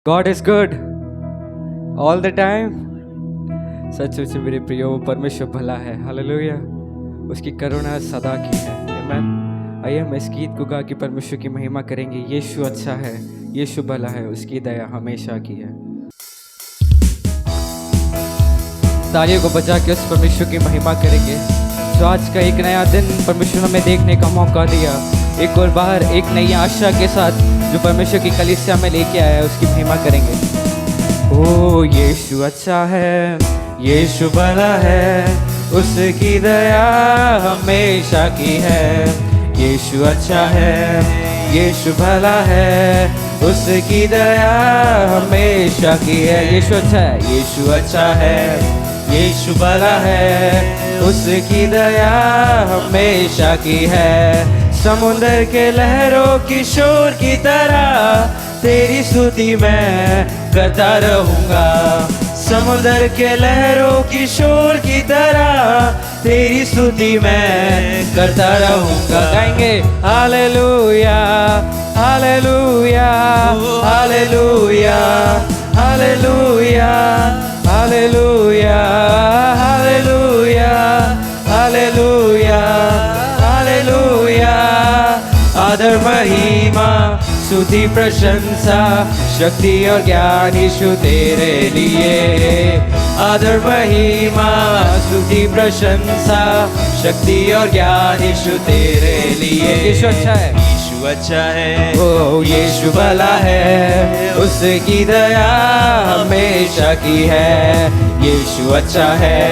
God is good all the time। सच में मेरे प्रियो परमेश्वर भला है। हालेलुया। उसकी करुणा सदा की है। आमीन। आइए हम इस गीत को गा के परमेश्वर की महिमा करेंगे। यीशु अच्छा है, यीशु भला है, उसकी दया हमेशा की है। तालियों को बजा के उस परमेश्वर की महिमा करेंगे जो आज का एक नया दिन परमेश्वर हमें देखने का मौका दिया। एक और बार एक नई आशा के साथ जो परमेश्वर की कलीसिया में लेके आया है, उसकी महिमा करेंगे। ओ यीशु अच्छा है, यीशु भला है, उसकी दया हमेशा की है। यीशु अच्छा है, यीशु भला है, उसकी दया हमेशा की है। यीशु अच्छा है, यीशु अच्छा है, यीशु भला है, उसकी दया हमेशा की है। समुंदर के लहरों की शोर की तरह तेरी स्तुति मैं करता रहूंगा। समुंदर के लहरों की शोर की तरह तेरी स्तुति मैं करता रहूंगा। गाएंगे hallelujah hallelujah hallelujah hallelujah hallelujah hallelujah hallelujah hallelujah. आदर महिमा स्तुति प्रशंसा शक्ति और ज्ञान यीशु तेरे लिए। आदर महिमा स्तुति प्रशंसा शक्ति और ज्ञान यीशु तेरे लिए। यीशु अच्छा है, यीशु अच्छा है, ओ यीशु भला है, उसकी दया हमेशा की है। यीशु अच्छा है,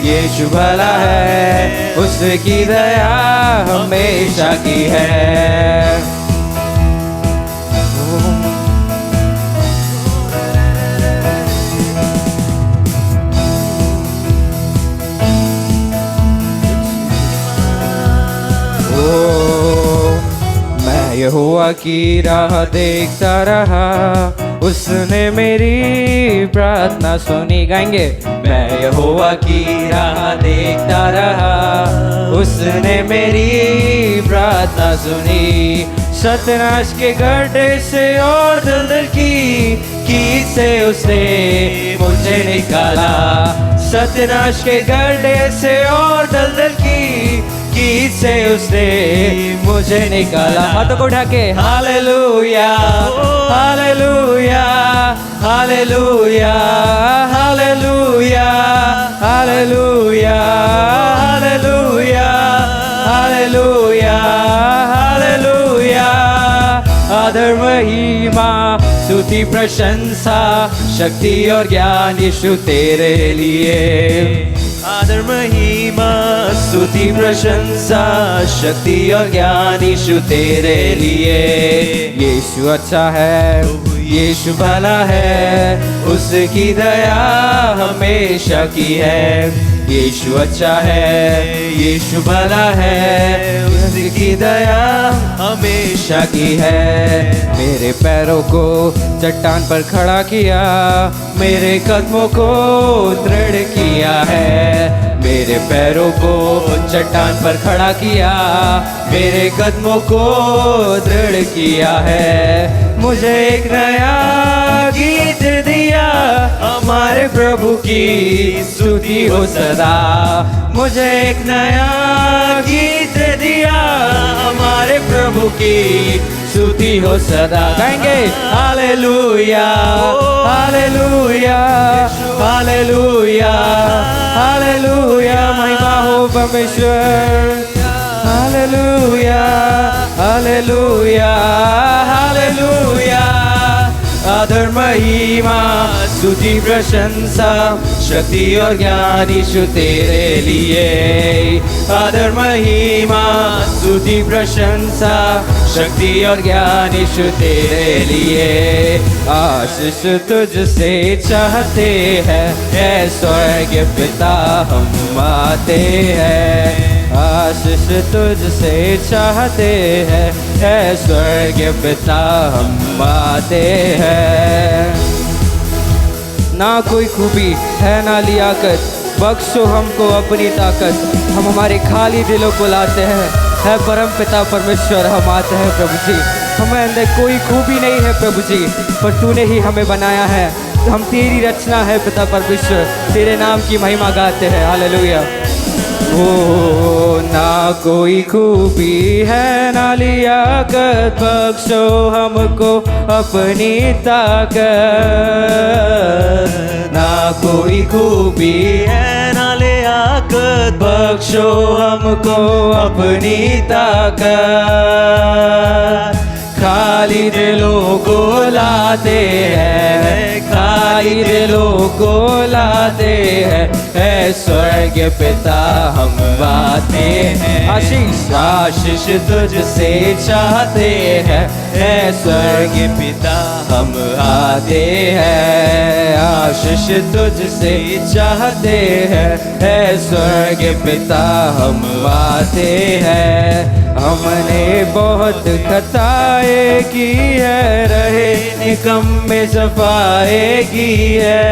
यीशु भला है, उसकी दया हमेशा की है। यहोवा की राह देखता रहा, उसने मेरी प्रार्थना सुनी। गाएंगे मैं यहोवा की राह देखता रहा, उसने मेरी प्रार्थना सुनी। सतनाश के गड्ढे से और दलदल की कीच से उसने मुझे निकाला। सतनाश के गड्ढे से और दलदल की कीच से उसने मुझे निकाला। हाथों को उठा के hallelujah hallelujah hallelujah hallelujah hallelujah hallelujah hallelujah hallelujah. आदर महिमा स्तुति प्रशंसा शक्ति और ज्ञान यीशु तेरे लिए। आदर महिमा स्तुति प्रशंसा शक्ति और ज्ञान यीशु तेरे लिए। यीशु अच्छा है, यीशु भला है, उसकी दया हमेशा की है। यीशु अच्छा है, यीशु भला है, उसकी दया हमेशा की है। मेरे पैरों को चट्टान पर खड़ा किया, मेरे कदमों को दृढ़ किया है। मेरे पैरों को चट्टान पर खड़ा किया, मेरे कदमों को दृढ़ किया है। मुझे एक नया गीत दिया, हमारे प्रभु की स्तुति हो सदा। मुझे एक नया गीत दिया, हमारे प्रभु की स्तुति हो सदा। गाएंगे हालेलुया हालेलुया हालेलुया हालेलुया। महिमा हो परमेश्वर। Hallelujah hallelujah hallelujah. आदर महिमा स्तुति प्रशंसा शक्ति और ज्ञान यीशु तेरे लिए। आदर महिमा स्तुति प्रशंसा शक्ति और ज्ञान यीशु तेरे लिए। आशीष तुझसे चाहते हैं, ऐ स्वर्ग पिता हम आते हैं। आशीष तुझसे चाहते हैं, ऐ स्वर्ग पिता हम आते हैं। ना कोई खूबी है ना लियाकत, बख्शो हमको अपनी ताकत। हम हमारे खाली दिलों को लाते हैं, है परम पिता परमेश्वर हम आते हैं प्रभु जी। हमें अंदर कोई खूबी नहीं है प्रभु जी, पर तूने ही हमें बनाया है। हम तेरी रचना है पिता परमेश्वर, तेरे नाम की महिमा गाते हैं। हालेलुया। ओ ना कोई खूबी है ना लियाकत, बख्शो हमको अपनी ताकत। ना कोई खूबी है ना लियाकत, बख्शो हमको अपनी ताकत। खाली दिलों को लाते हैं, खाली दिलों को लाते हैं, है स्वर्ग पिता हम आते हैं। आशीष आशीष तुझसे चाहते हैं, है स्वर्ग पिता हम आते हैं। आशीष तुझसे चाहते हैं, है स्वर्ग पिता हम आते हैं। हमने बहुत खताएं की है, रहे निकम्मे सफाए की है।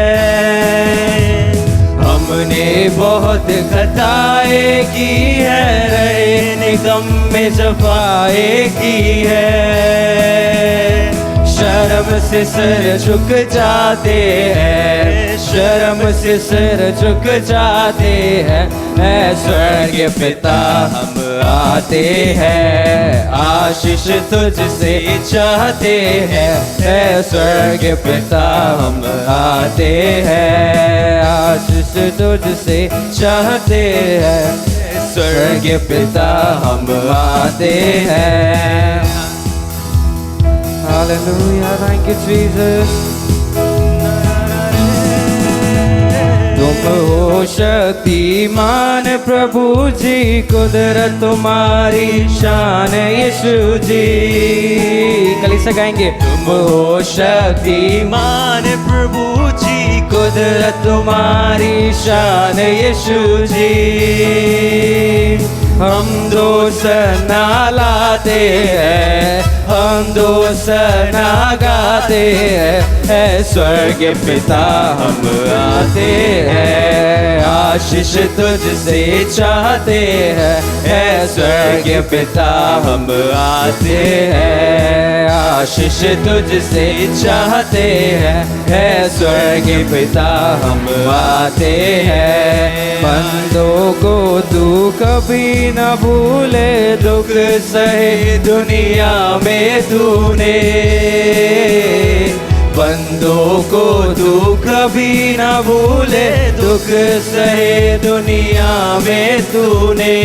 हमने बहुत खताएं की है, रहे निकम्मे सफाए की है। शर्म से सर झुक जाते हैं, शर्म से सर झुक जाते हैं, है स्वर्ग पिता हम आते हैं। आशीष तुझसे चाहते हैं, है स्वर्ग पिता हम आते हैं। आशीष तुझसे चाहते हैं, स्वर्ग पिता हम आते हैं। Hallelujah, thank you Jesus. तुम हो शक्तिमान प्रभु जी, कुदरत तुम्हारी शान यीशु जी। कलीसिया गाएंगे। तुम हो शक्तिमान प्रभु जी, कुदरत तुम्हारी शान यीशु जी। हम दोष ना लाते हैं, हम दोष ना गाते हैं, है स्वर्ग पिता हम आते हैं। आशीष तुझसे चाहते हैं, है स्वर्ग पिता हम आते हैं। आशीष तुझसे चाहते हैं, है स्वर्ग पिता हम आते हैं। बंदों को तू कभी न भूले, दुख सहे दुनिया में तूने। बंदों को तू कभी न भूले, दुख सहे दुनिया में तूने।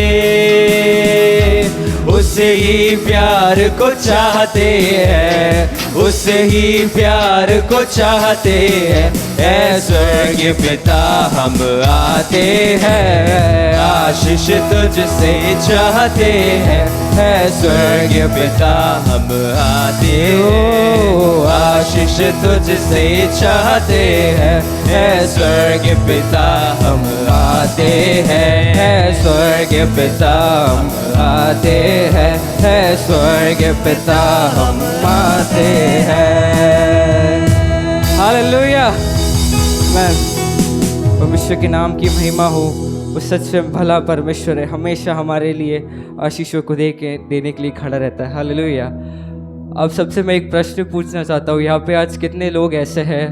उसे ही प्यार को चाहते हैं, उसे ही प्यार को चाहते हैं, है स्वर्ग पिता हम आते हैं। आशीष तुझसे चाहते हैं, है स्वर्ग पिता हम आते हो। आशीष तुझसे चाहते हैं, है स्वर्ग पिता हम आते हैं। है स्वर्ग पिता हम आते हैं, है स्वर्ग पिता हम आते हैं। हालेलुया। परमेश्वर के नाम की महिमा हो। वो सच में भला परमेश्वर है, हमेशा हमारे लिए आशीषों को देने के लिए खड़ा रहता है। हालेलुया। अब सबसे मैं एक प्रश्न पूछना चाहता हूँ, यहाँ पे आज कितने लोग ऐसे हैं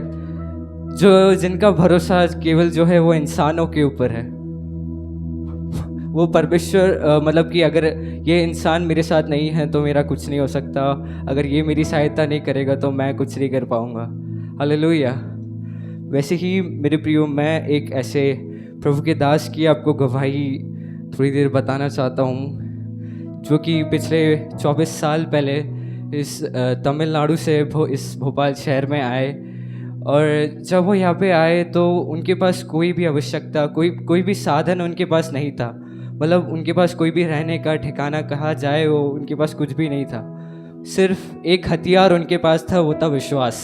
जो जिनका भरोसा केवल जो है वो इंसानों के ऊपर है। वो परमेश्वर मतलब कि अगर ये इंसान मेरे साथ नहीं है तो मेरा कुछ नहीं हो सकता, अगर ये मेरी सहायता नहीं करेगा तो मैं कुछ नहीं कर पाऊँगा। हालेलुया। वैसे ही मेरे प्रियो, मैं एक ऐसे प्रभु के दास की आपको गवाही थोड़ी देर बताना चाहता हूँ, जो कि पिछले 24 साल पहले इस तमिलनाडु से इस भोपाल शहर में आए। और जब वो यहाँ पे आए तो उनके पास कोई भी आवश्यकता, कोई भी साधन उनके पास नहीं था। मतलब उनके पास कोई भी रहने का ठिकाना कहा जाए वो उनके पास कुछ भी नहीं था। सिर्फ एक हथियार उनके पास था, वो था विश्वास।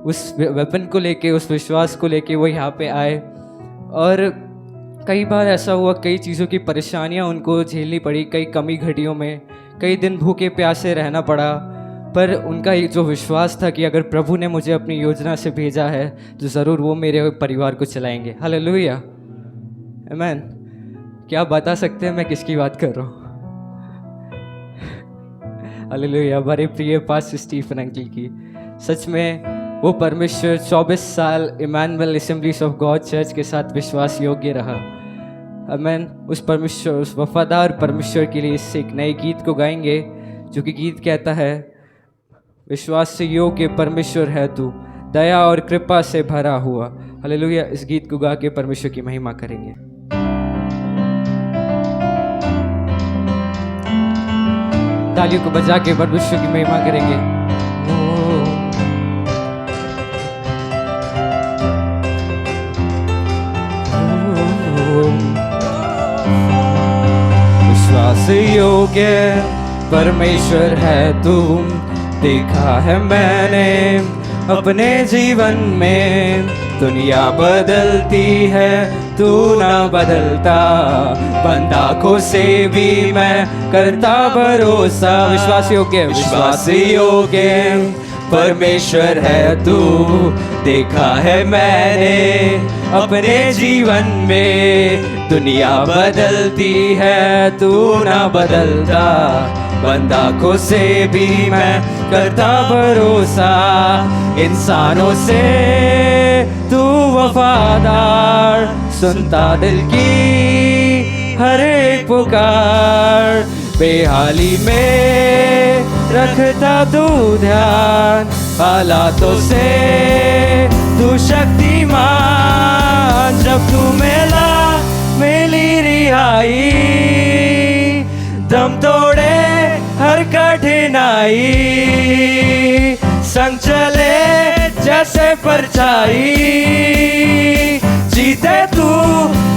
उस वेपन को लेके, उस विश्वास को लेके वो यहाँ पे आए। और कई बार ऐसा हुआ, कई चीज़ों की परेशानियाँ उनको झेलनी पड़ी, कई कमी घटियों में, कई दिन भूखे प्यासे रहना पड़ा। पर उनका ये जो विश्वास था कि अगर प्रभु ने मुझे अपनी योजना से भेजा है तो ज़रूर वो मेरे परिवार को चलाएंगे। हालेलुया, आमीन। क्या आप बता सकते हैं मैं किसकी बात कर रहा हूँ? हालेलुया। हमारे प्रिय पास्टर स्टीफन अंकल की सच में वो परमेश्वर 24 साल Emmanuel Assemblies of God church के साथ विश्वास योग्य रहा। आमीन। उस परमेश्वर, उस वफादार परमेश्वर के लिए इससे एक नए गीत को गाएंगे, जो कि गीत कहता है, विश्वास से योग्य परमेश्वर है तू, दया और कृपा से भरा हुआ। हालेलुया। इस गीत को गा के परमेश्वर की महिमा करेंगे। तालियों को बजा के परमेश्वर की महिमा करेंगे। विश्वास योग्य परमेश्वर है तू, देखा है मैंने अपने जीवन में, दुनिया बदलती है तू ना बदलता, बंद आँखों से भी मैं करता भरोसा। विश्वास योग्य परमेश्वर है तू, देखा है मैंने अपने जीवन में, दुनिया बदलती है तू ना बदलता, बंद आँखों से भी मैं करता भरोसा। इंसानों से तू वफादार, सुनता दिल की हर एक पुकार, बेहाली में रखता तू ध्यान, हालातों से तू शक्तिमान, जब तू मिली रिहाई, दम तोड़े हर कठिनाई, संग चले जैसे परछाई, जीते तू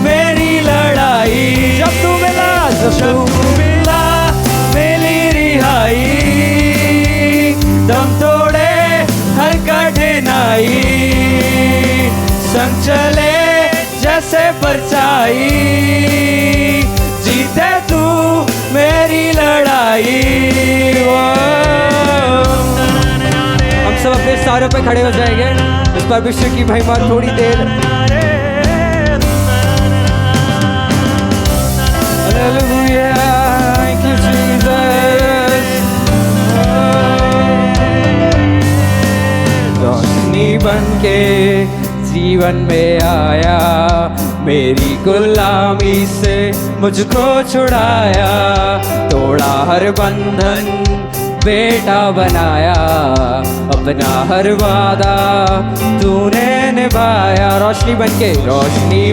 मेरी लड़ाई, जब तू मिला मिली रिहाई, दम तोड़े हर कठिनाई, संग चले जैसे परछाई, जीते तू मेरी लड़ाई। हम सब अपने सारों पे खड़े हो जाएंगे, इस परमेश्वर की महिमा थोड़ी देर। Hallelujah, thank you Jesus. रोशनी बनके जीवन में आया, मेरी गुलामी से मुझको छुड़ाया, तोड़ा हर बंधन बेटा बनाया, अपना हर वादा तूने निभाया। रोशनी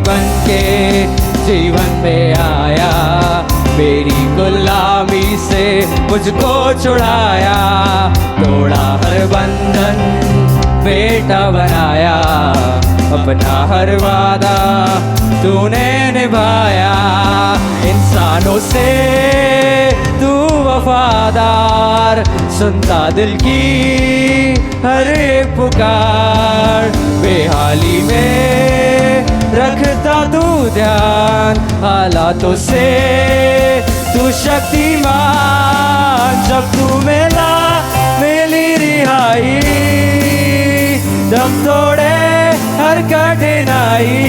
बनके जीवन में आया, मेरी गुलामी से मुझको छुड़ाया, तोड़ा हर बंधन बेटा बनाया, अपना हर वादा तूने निभाया। इंसानों से तू वफादार, सुनता दिल की हर एक पुकार, बेहाली में रखता तू ध्यान, हालातों से तू शक्तिमान, जब तू मिली रिहाई, दम तोड़े हर कठिनाई,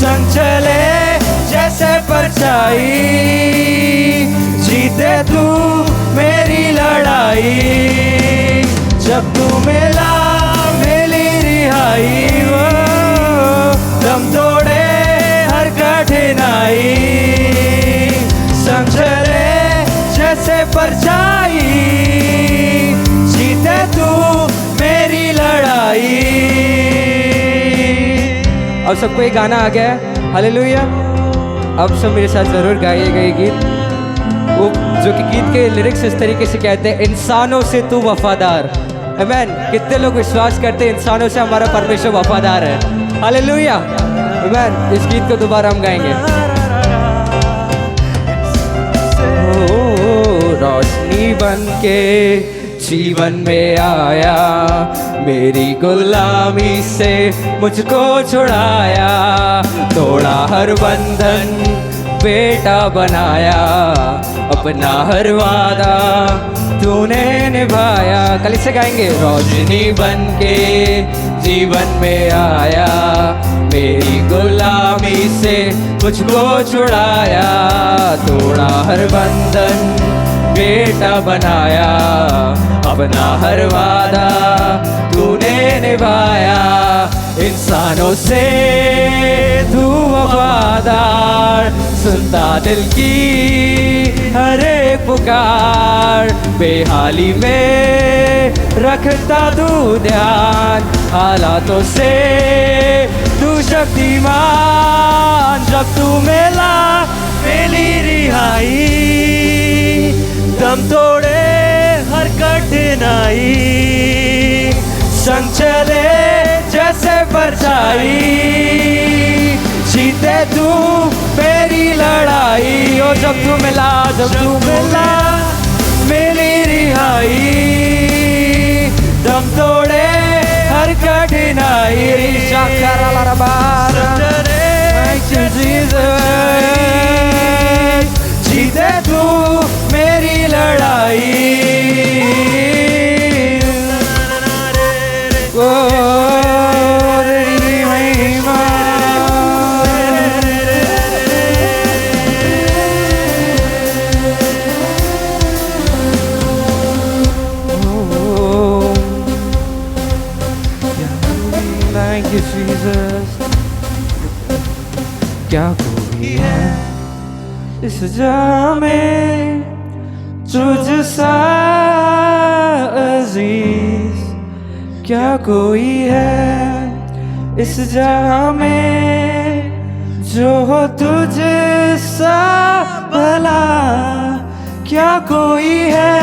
संग चले जैसे परछाई, जीते तू मेरी लड़ाई, जब तू मिली रिहाई, वो दम तोड़े हर कठिनाई, संग चले जैसे परछाई, जीते तू मेरी लड़ाई। अब सबको एक गाना आ गया है, हालेलुया। अब सब मेरे साथ जरूर गाइएगा ये गीत, वो जो कि गीत के लिरिक्स इस तरीके से कहते हैं, इंसानों से तू वफादार। आमीन। कितने लोग विश्वास करते हैं इंसानों से हमारा परमेश्वर वफादार है? हालेलुया। आमीन। इस गीत को दोबारा हम गाएंगे। रोशनी बनके जीवन में आया, मेरी गुलामी से मुझको छुड़ाया, तोड़ा हर बंधन बेटा बनाया, अपना हर वादा तूने निभाया। कल इसे गाएंगे। रोशनी बनके जीवन में आया, मेरी गुलामी से मुझको छुड़ाया, तोड़ा हर बंधन बेटा बनाया, अपना हर वादा तूने निभाया, इंसानों से तू वफादार, सुनता दिल की हर एक पुकार, बेहाली में रखता तू ध्यान, हालातों से तू शक्तिमान, जब तू मिला मिली रिहाई, दम तोड़े हर कठिनाई, संग चले जैसे परछाई, जीते तू मेरी लड़ाई, ओ जब तू मिला मिली रिहाई, दम तोड़े हर कठिनाई, जीते तू मेरी लड़ाई, ओ तेरी महिमा, Thank you Jesus। क्या कोई है इस जहां में तुझसा अजीज, क्या कोई है इस जहां में जो हो तुझसा भला, क्या कोई है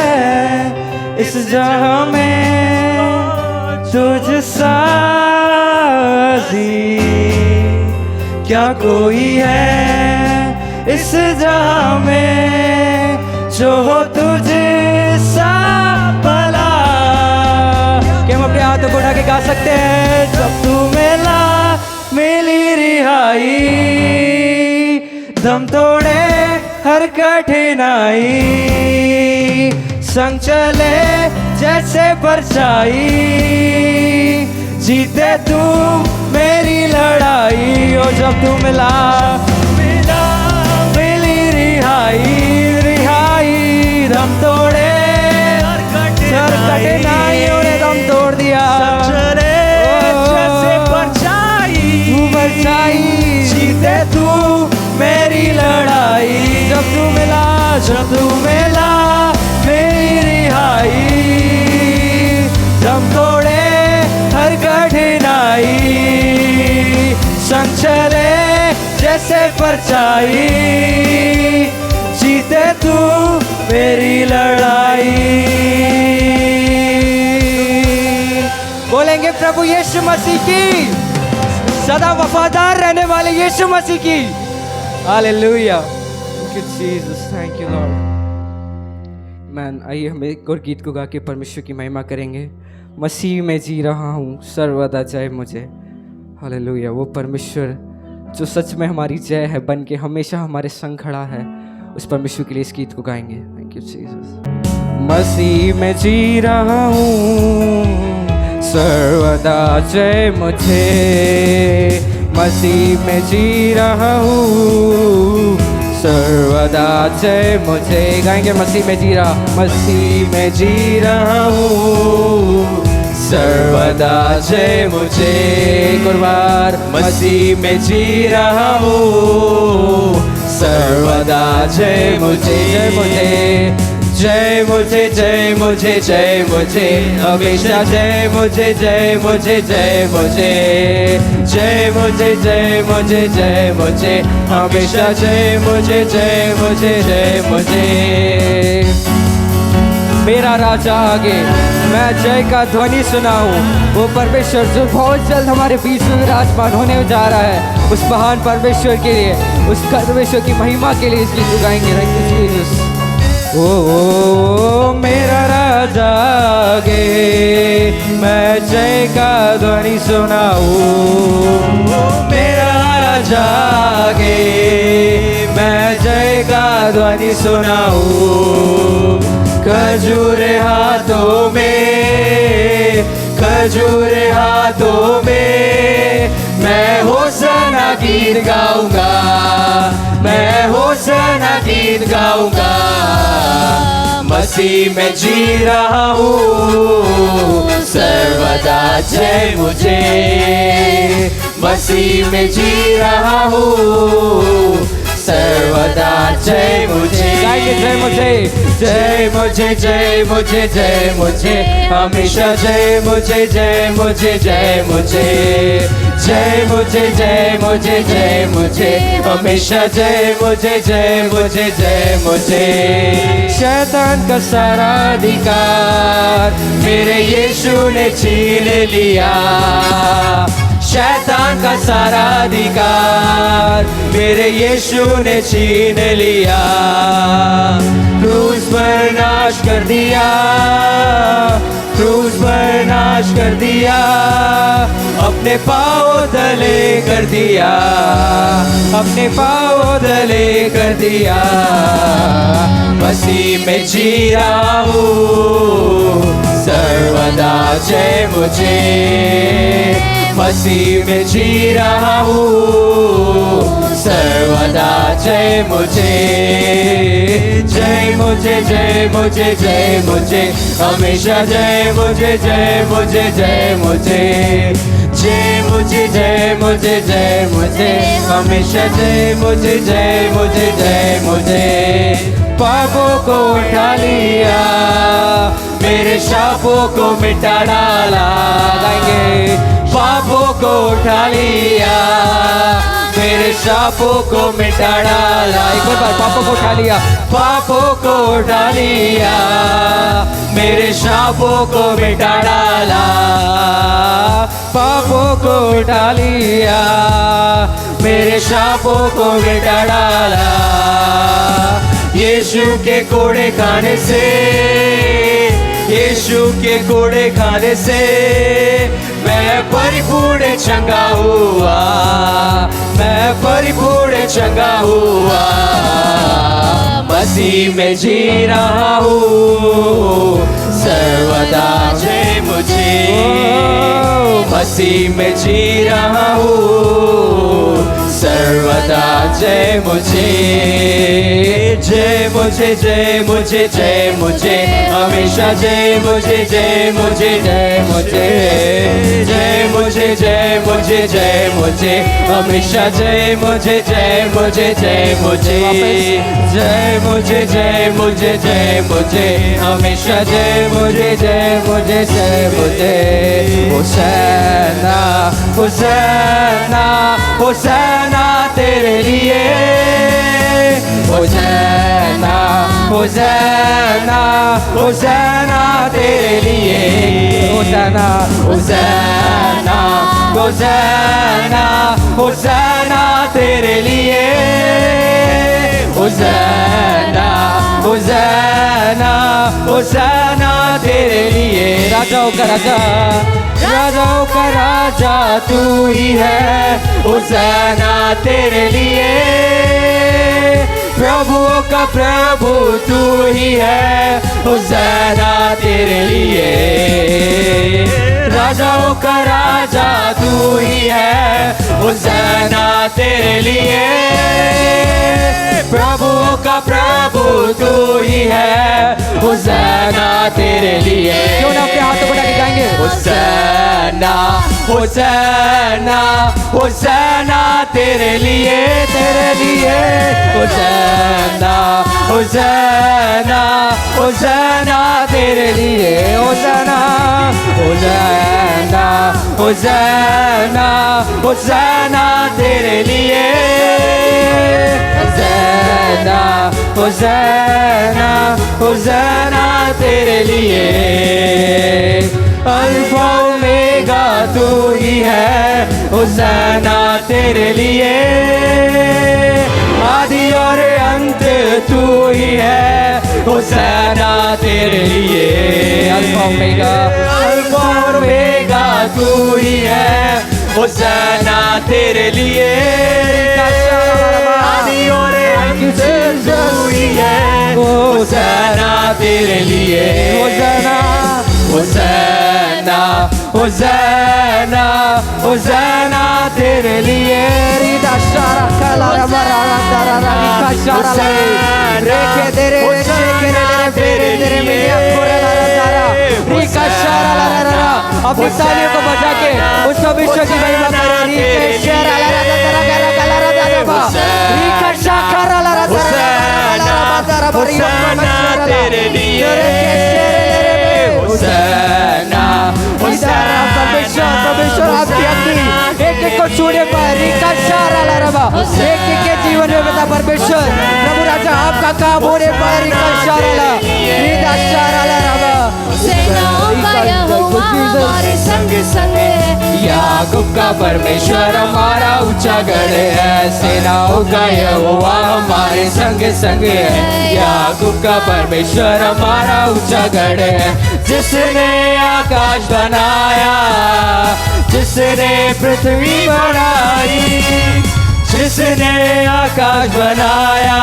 इस जहां में तुझसा अजीज, क्या कोई है इस जहां में जो हो तुझसा भला। क्या हम अपने हाथ बढ़ा के गा सकते हैं? जब तू मिला मिली रिहाई, दम तोड़े हर कठिनाई, संग चले जैसे परछाई, जीते तू मेरी लड़ाई। ओ जब तू मिला मिली रिहाई, रिहाई दम तोड़े हर कठिनाइयों ने दम तोड़ दिया, चले जैसे परछाई, तू परछाई, जीते तू मेरी लड़ाई। जब तू मिला मेरी रिहाई, दम तोड़े हर कठिनाई, संग चले जैसे परछाई, जीते तू मेरी लड़ाई। बोलेंगे प्रभु यीशु मसीह की, सदा वफादार रहने वाले यीशु मसीह की। Hallelujah, thank you Jesus, thank you Lord. Man, आइए हम एक और गीत को गा के परमेश्वर की महिमा करेंगे। मसीह में जी रहा हूँ, सर्वदा जय मुझे। हालेलुया, वो परमेश्वर जो सच में हमारी जय है, बन के हमेशा हमारे संग खड़ा है, उस परमेश्वर के लिए इस गीत को गाएंगे। Thank you Jesus. मसीह में जी रहा हूँ, सर्वदा जय मुझे। मसीह में जी रहा हूँ, सर्वदा जय मुझे। गाएंगे मसीह में जी रहा, मसीह में जी रहा हूँ, सर्वदा जय मुझे। एक और बार, मसीह में जी रहा हूँ, सर्वदा जय मुझे, जय मुझे, जय मुझे, जय मुझे, जय मुझे, हमेशा जय मुझे, जय मुझे, जय मुझे, जय मुझे, जय मुझे, जय मुझे, हमेशा जय मुझे, जय मुझे, जय मुझे। मेरा राजा आगे, मैं जय का ध्वनि सुनाऊं। वो परमेश्वर जो बहुत जल्द हमारे बीच में विराजमान होने जा रहा है, उस महान परमेश्वर के लिए, उस परमेश्वर की महिमा के लिए इस गीत को गाएंगे। Thank you Jesus. ओ मेरा राजा आगे, मैं जय का ध्वनि सुनाऊं। मेरा राजा आगे, मैं जय का ध्वनि सुनाऊं। खजूर हाथों में, खजूर हाथों में, मैं होसना गीत गाऊंगा, मैं होसना गीत गाऊंगा। मसीह में जी रहा हूँ सर्वदा जय मुझे, मसीह में जी रहा हूँ सर्वदा जय मुझे। गाइए जय मुझे, जय मुझे, जय मुझे, जय मुझे, हमेशा जय मुझे, जय मुझे, जय मुझे, जय मुझे, जय मुझे, जय मुझे, हमेशा जय मुझे, जय मुझे, जय मुझे। शैतान का सारा अधिकार मेरे यीशु ने छीन लिया, शैतान का सारा अधिकार मेरे यीशु ने छीन लिया। क्रूस पर नाश कर दिया, क्रूस पर नाश कर दिया, अपने पाँव तले कर दिया, अपने पाँव तले कर दिया। मसीह में जी रहा हूँ सर्वदा जय मुझे, मसीह में जी रहा हूँ सर्वदा जय मुझे, जय मुझे, जय मुझे, जय मुझे, हमेशा जय मुझे, जय मुझे, जय मुझे, जय मुझे, जय मुझे, जय मुझे, हमेशा जय मुझे, जय मुझे, जय मुझे। पापों को उठा लिया, मेरे शापों को मिटा डाला। गाएंगे पापों को उठा लिया, मेरे शापों को मिटा डाला। एक बार पापों को उठा लिया, पापों को उठा लिया, मेरे शापों को मिटा डाला, पापों को उठा लिया, मेरे शापों को मिटा डाला। यीशु के कोड़े खाने से, यीशु के कोड़े खाने से मैं परिपूर्ण चंगा हुआ, मैं परिपूर्ण चंगा हुआ। मसीह में जी रहा हूँ सर्वदा जय मुझे, मसीह में जी रहा हूँ सर्वदा जय मुझे, जय मुझे, जय मुझे, जय मुझे, हमेशा जय मुझे, जय मुझे, जय मुझे, जय मुझे, जय मुझे, जय मुझे, हमेशा जय मुझे, जय मुझे, जय मुझे, जय मुझे, जय मुझे, जय मुझे, हमेशा जय मुझे, जय मुझे, जय मुझे। होसैना, होसैना, होसैना तेरे लिए, होसैना, होसैना, होसैना तेरे लिए, होसैना, होसैना, होसैना, होसैना तेरे लिए, होसैना, होसैना, होसैना तेरे लिए। राजाओं का राजा, राजाओं का राजा तू ही है, होसैना तेरे लिए। प्रभुओं का प्रभु तू ही है, होसैना तेरे लिए। राजाओं का राजा तू ही है, होसैना तेरे लिए। प्रभुओं का प्रभु तू ही है, होसैना तेरे लिए। क्यों ना अपने हाथों को उठा के गाएंगे? होसैना, होसैना, होसैना तेरे लिए, तेरे लिए। होसैना, होसैना, होसैना तेरे लिए। होसैना, होसैना, होसैना, होसैना तेरे लिए। होसैना, होसैना, होसैना तेरे लिए। अल्फा ओमेगा तू ही है, होसैना तेरे लिए। आदि और अंत तू ही है, होसैना तेरे लिए। अल्फा ओमेगा, अल्फा ओमेगा तू ही है, होसैना तेरे लिए। आदि और अंत तू ही है, होसैना तेरे लिए। होसैना, होसैना, होज़ैना होज़ैना तेरे लिए रिदा शारा कला रबरा रबरा रबरा शारा रेखे तेरे शेखे तेरे तेरे मिलिया कोरा रबरा रिका शारा रबरा अपनी तालियों को बजा के उस विश्व की महिमा करें रिके शारा रबरा कला रबरा रिका शारा रबरा होज़ैना तेरे लिए होज़ैना होज़ैना परमेश्वर आपकी अग्नि एक एक को छूने पर रिका शारा लरबा एक एक के जीवन में बता परमेश्वर प्रभु राजा आपका काम होने पर रिका शारा ला रिका शारा लरबा सेनाओं का यहोवा हमारे संग संग है। याकूब का परमेश्वर हमारा ऊंचा गढ़ है सेनाओं का यहोवा हमारे संग संग है याकूब का परमेश्वर हमारा ऊंचा गढ़ है जिसने आकाश बनाया जिसने पृथ्वी बनाई जिसने आकाश बनाया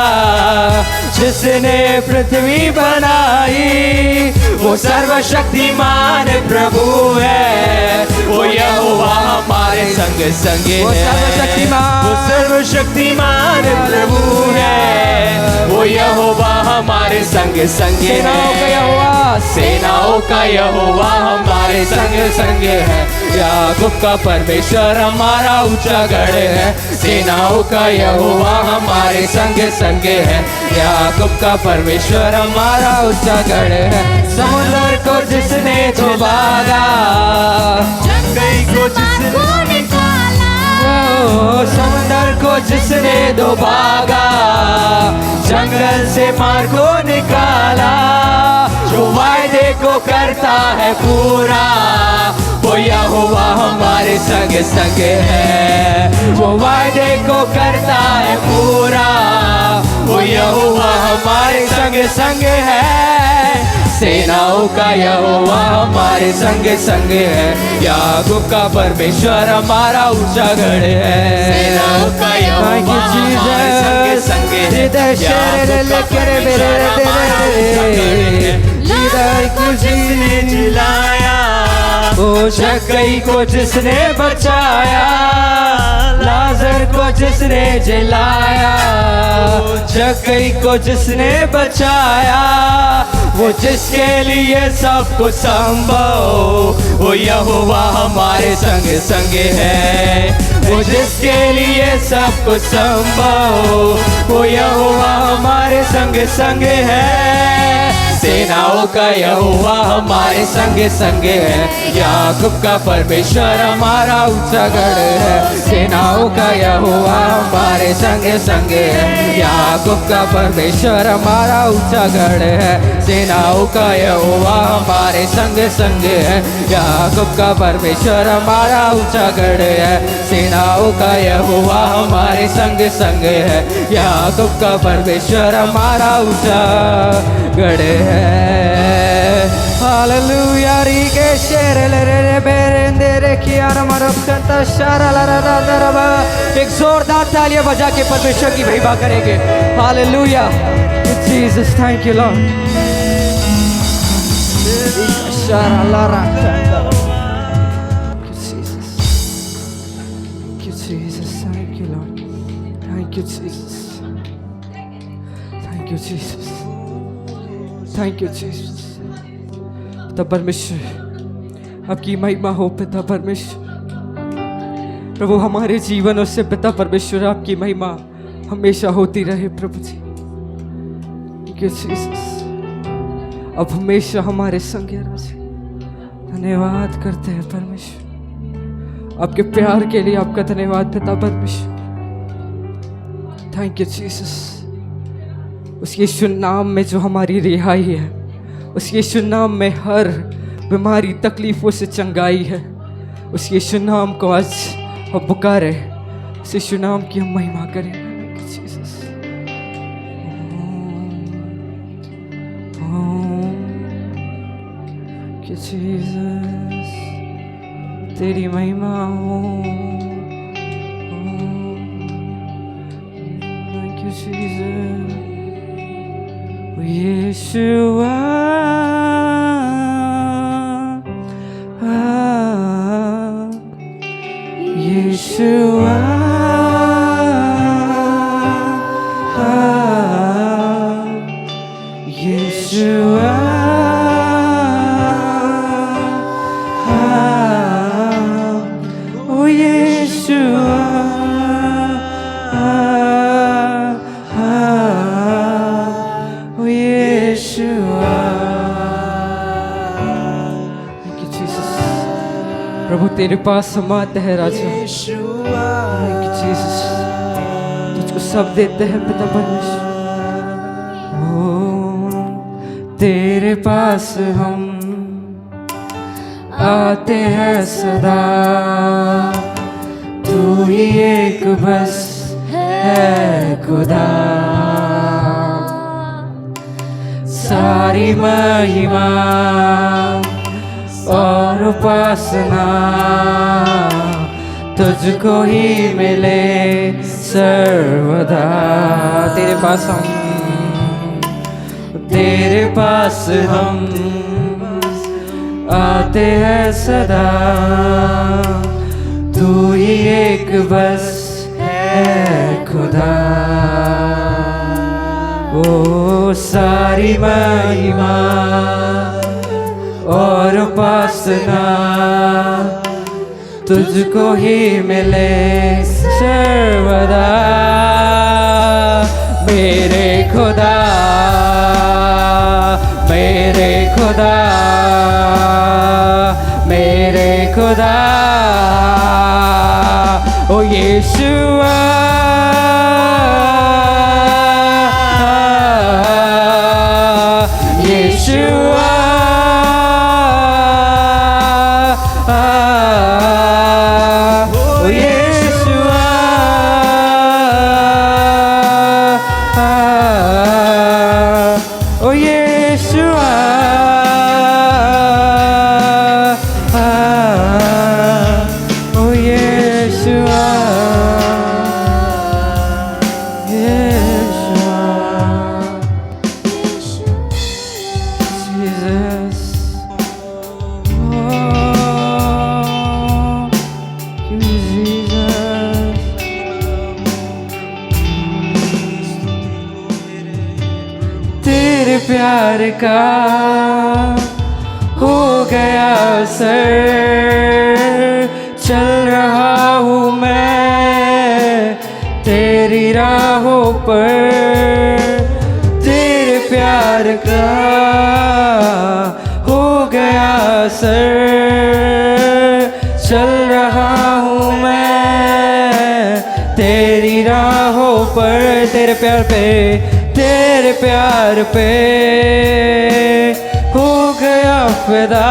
जिसने पृथ्वी बनाई वो सर्वशक्तिमान प्रभु है वो यहोवा हमारे संग संग है वो सर्वशक्तिमान प्रभु है वो यहोवा हमारे संग संग है सेनाओं का यहोवा हमारे संग संग है याकूब का परमेश्वर हमारा ऊंचा गढ़ है सेनाओं का यहोवा हमारे संग संग है याकूब का परमेश्वर हमारा ऊंचा गढ़ है समुद्र को जिसने डुबाया जंगल को जिसने निकाला समुद्र को जिसने डुबाया जंगल से मार को निकाला जो वायदे को करता है पूरा वो यहोवा हमारे संग संग है वो वायदे को करता है पूरा वो यहोवा हमारे संग संग है सेनाओं का यहोवा हमारे संग संग है याकूब का परमेश्वर हमारा ऊंचा गढ़ है सेनाओं का यहोवा हमारे संग संग है जिसने जिलाया ओ शक्कई को जिसने बचाया लाजर को जिसने जलाया शक्कई को जिसने बचाया वो जिसके लिए सब कुछ संभव वो यहोवा हमारे संग संग है वो जिसके लिए सब कुछ संभव वो यहोवा हमारे संग संग है सेनाओं का यहोवा हमारे संग संग है याकूब का परमेश्वर हमारा ऊंचा गढ़ है सेनाओं का यहोवा हमारे संग संग है याकूब का परमेश्वर हमारा ऊंचा गढ़ है सेनाओं का यहोवा हमारे संग संग है याकूब का परमेश्वर हमारा ऊंचा गढ़ है सेनाओं का यहोवा हमारे संग संग है याकूब का परमेश्वर हमारा ऊंचा गढ़ है हालेलुया रिके शेरे रे बेरेंदे रे कियार मरकता शारा ला रा रा रा एक जोरदार तालियां बजा के परमेश्वर की महिमा करेंगे hallelujah Jesus thank you Lord शारा ला रा Jesus thank you Lord thank you Jesus thank you Jesus thank you Jesus पिता परमेश्वर आपकी महिमा हो पिता परमेश्वर प्रभु हमारे जीवनों से पिता परमेश्वर आपकी महिमा हमेशा होती रहे प्रभु जी थैंक यू जीसस अब हमेशा हमारे संग धन्यवाद करते हैं परमेश्वर आपके प्यार के लिए आपका धन्यवाद पिता परमेश्वर थैंक यू जीसस उस यीशु नाम में जो हमारी रिहाई है उस यीशु नाम में हर बीमारी तकलीफों से चंगाई है उस यीशु नाम को आज हम पुकारे उस यीशु नाम की हम महिमा करें जीसस तेरी महिमा हो थैंक यू जीसस Yeshua, तेरे पास हम आते हैं राजा। Thank you, Jesus। तुझको सब देते हैं पिता परमेश्वर। ओ तेरे पास हम आते हैं सदा, तू ही एक बस है खुदा। सारी महिमा और उपासना तुझको ही मिले सर्वदा। तेरे पास हम आते हैं सदा, तू ही एक बस है खुदा। ओ सारी महिमा और उपासना तुझको ही मिले सर्वदा। मेरे खुदा, मेरे खुदा, मेरे खुदा, ओ यीशुआ, यीशुआ, ओ यीशुआ, ओ यीशुआ, ओ यीशुआ, यीशुआ, Jesus। तेरे प्यार का हो गया असर, चल रहा हूँ मैं तेरी राहों पर। तेरे प्यार का हो गया असर, चल रहा हूँ मैं तेरी राहों पर। तेरे प्यार पे, तेरे प्यार पे हो गया फिदा।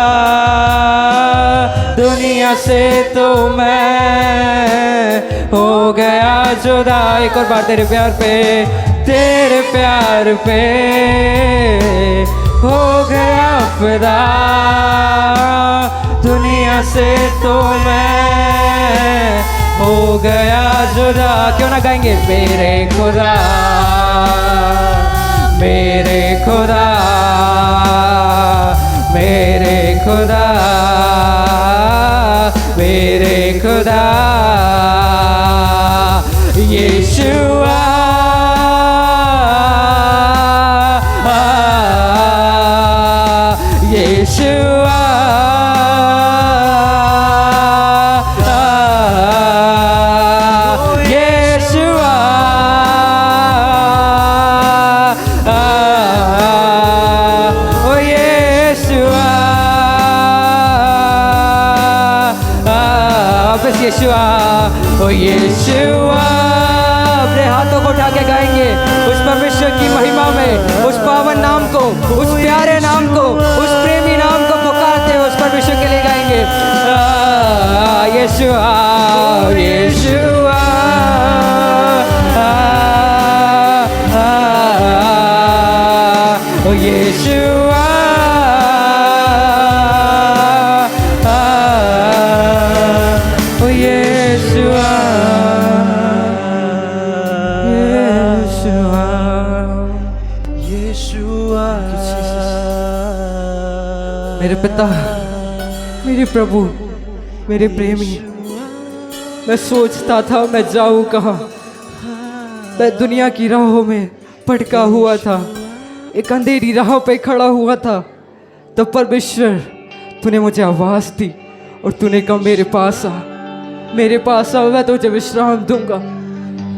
दुनिया से तो मैं हो गया जुदा। एक और बार तेरे प्यार पे, तेरे प्यार पे हो गया फिदा। दुनिया से तो मैं हो गया जुदा। क्यों ना गाएंगे मेरे खुदा, मेरे खुदा, मेरे खुदा, मेरे खुदा, यीशुआ, यीशुआ, यीशुआ, ओ यीशुआ। अपने हाथों को उठा के गाएंगे उस परमेश्वर की महिमा में, उस पावन नाम को, उस प्यारे नाम को, उस प्रेमी नाम को पुकारते हुए उस परमेश्वर के लिए गाएंगे। यीशुआ, यीशुआ, ओ यीशुआ, मेरे पिता, मेरे प्रभु, मेरे प्रेमी। मैं सोचता था मैं जाऊं कहाँ। मैं दुनिया की राहों में भटका हुआ था, एक अंधेरी राह पे खड़ा हुआ था। तब परमेश्वर तूने मुझे आवाज़ दी और तूने कहा मेरे पास आ, मेरे पास आ, मैं तुझे विश्राम दूंगा।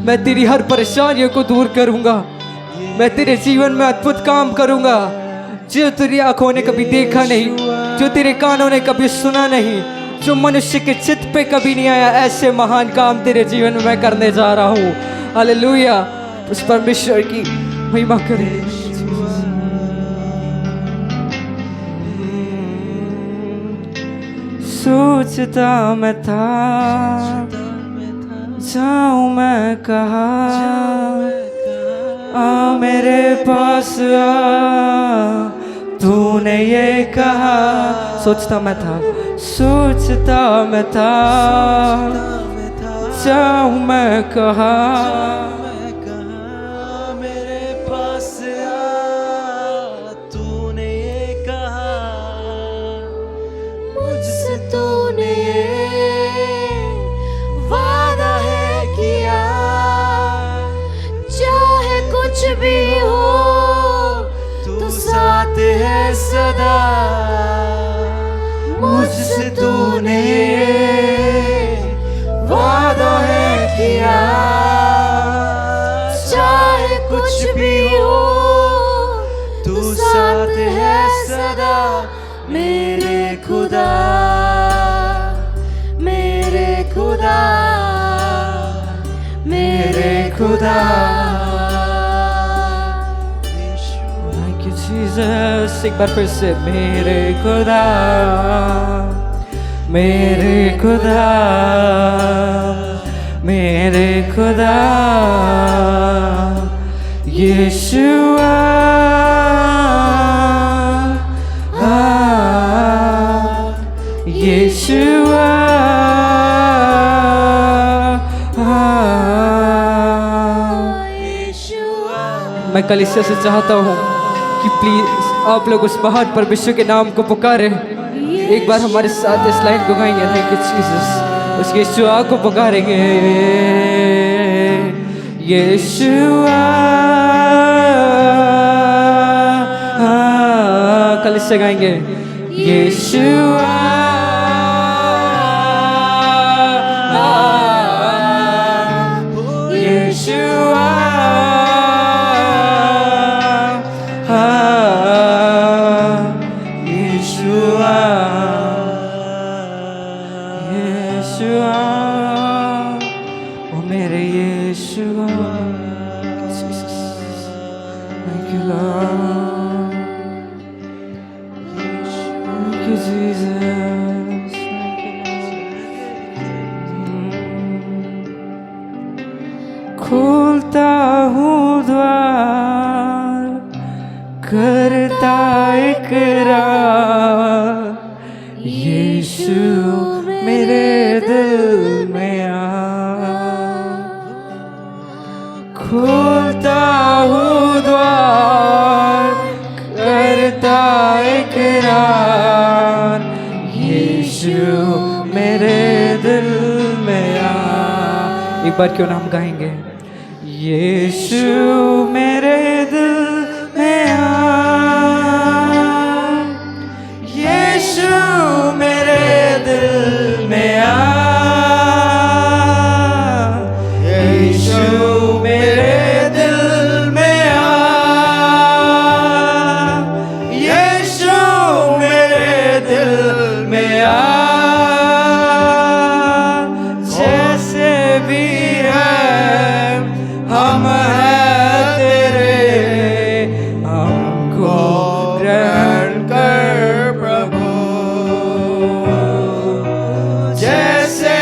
मैं तेरी हर परेशानियों को दूर करूंगा। मैं तेरे जीवन में अद्भुत काम करूंगा जो तेरी आंखों ने कभी देखा नहीं, जो तेरे कानों ने कभी सुना नहीं, जो मनुष्य के चित्त पे कभी नहीं आया, ऐसे महान काम तेरे जीवन में मैं करने जा रहा हूँ। हालेलुया। उस परमेश्वर की महिमा करें। सोचता मैं था जाऊं मैं कहाँ, आ मेरे पास आ, तूने ये कहा। सोचता मैं था जाऊं मैं कहाँ, मेरे पास आ, तूने ये कहा। मुझसे तूने वादा है किया, चाहे कुछ भी हो तू साथ है सदा। मुझसे तूने वादा है किया, चाहे कुछ भी हो तू साथ है सदा। मेरे खुदा, मेरे खुदा, मेरे खुदा। Thank you Jesus. एक बार फिर से मेरे खुदा, मेरे खुदा, मेरे खुदा, यीशुआ, यीशुआ, मैं कलीसिया से चाहता हूँ कि प्लीज आप लोग उस महान परमेश्वर के नाम को पुकारें। एक बार हमारे साथ इस लाइन को गाएंगे। Thank you Jesus. उसके यीशुआ को पुकारेंगे। यीशुआ, कलीसिया गाएंगे। यीशुआ, यीशुआ, यीशुआ, ओ मेरे यीशुआ। Thank you Lord, thank you Jesus, खोलता हूँ द्वार, करता इकरार, यीशु मेरे दिल में आ। खोलता हूँ द्वार, करता इकरार, यीशु मेरे दिल में आ। एक बार क्यों ना हम गाएंगे। यीशु मेरे दिल में आ, यीशु मेरे दिल में आ, यीशु मेरे दिल में आ, यीशु मेरे दिल में आ। जैसे भी है हम हैं तेरे, हमको ग्रहण कर प्रभु। जैसे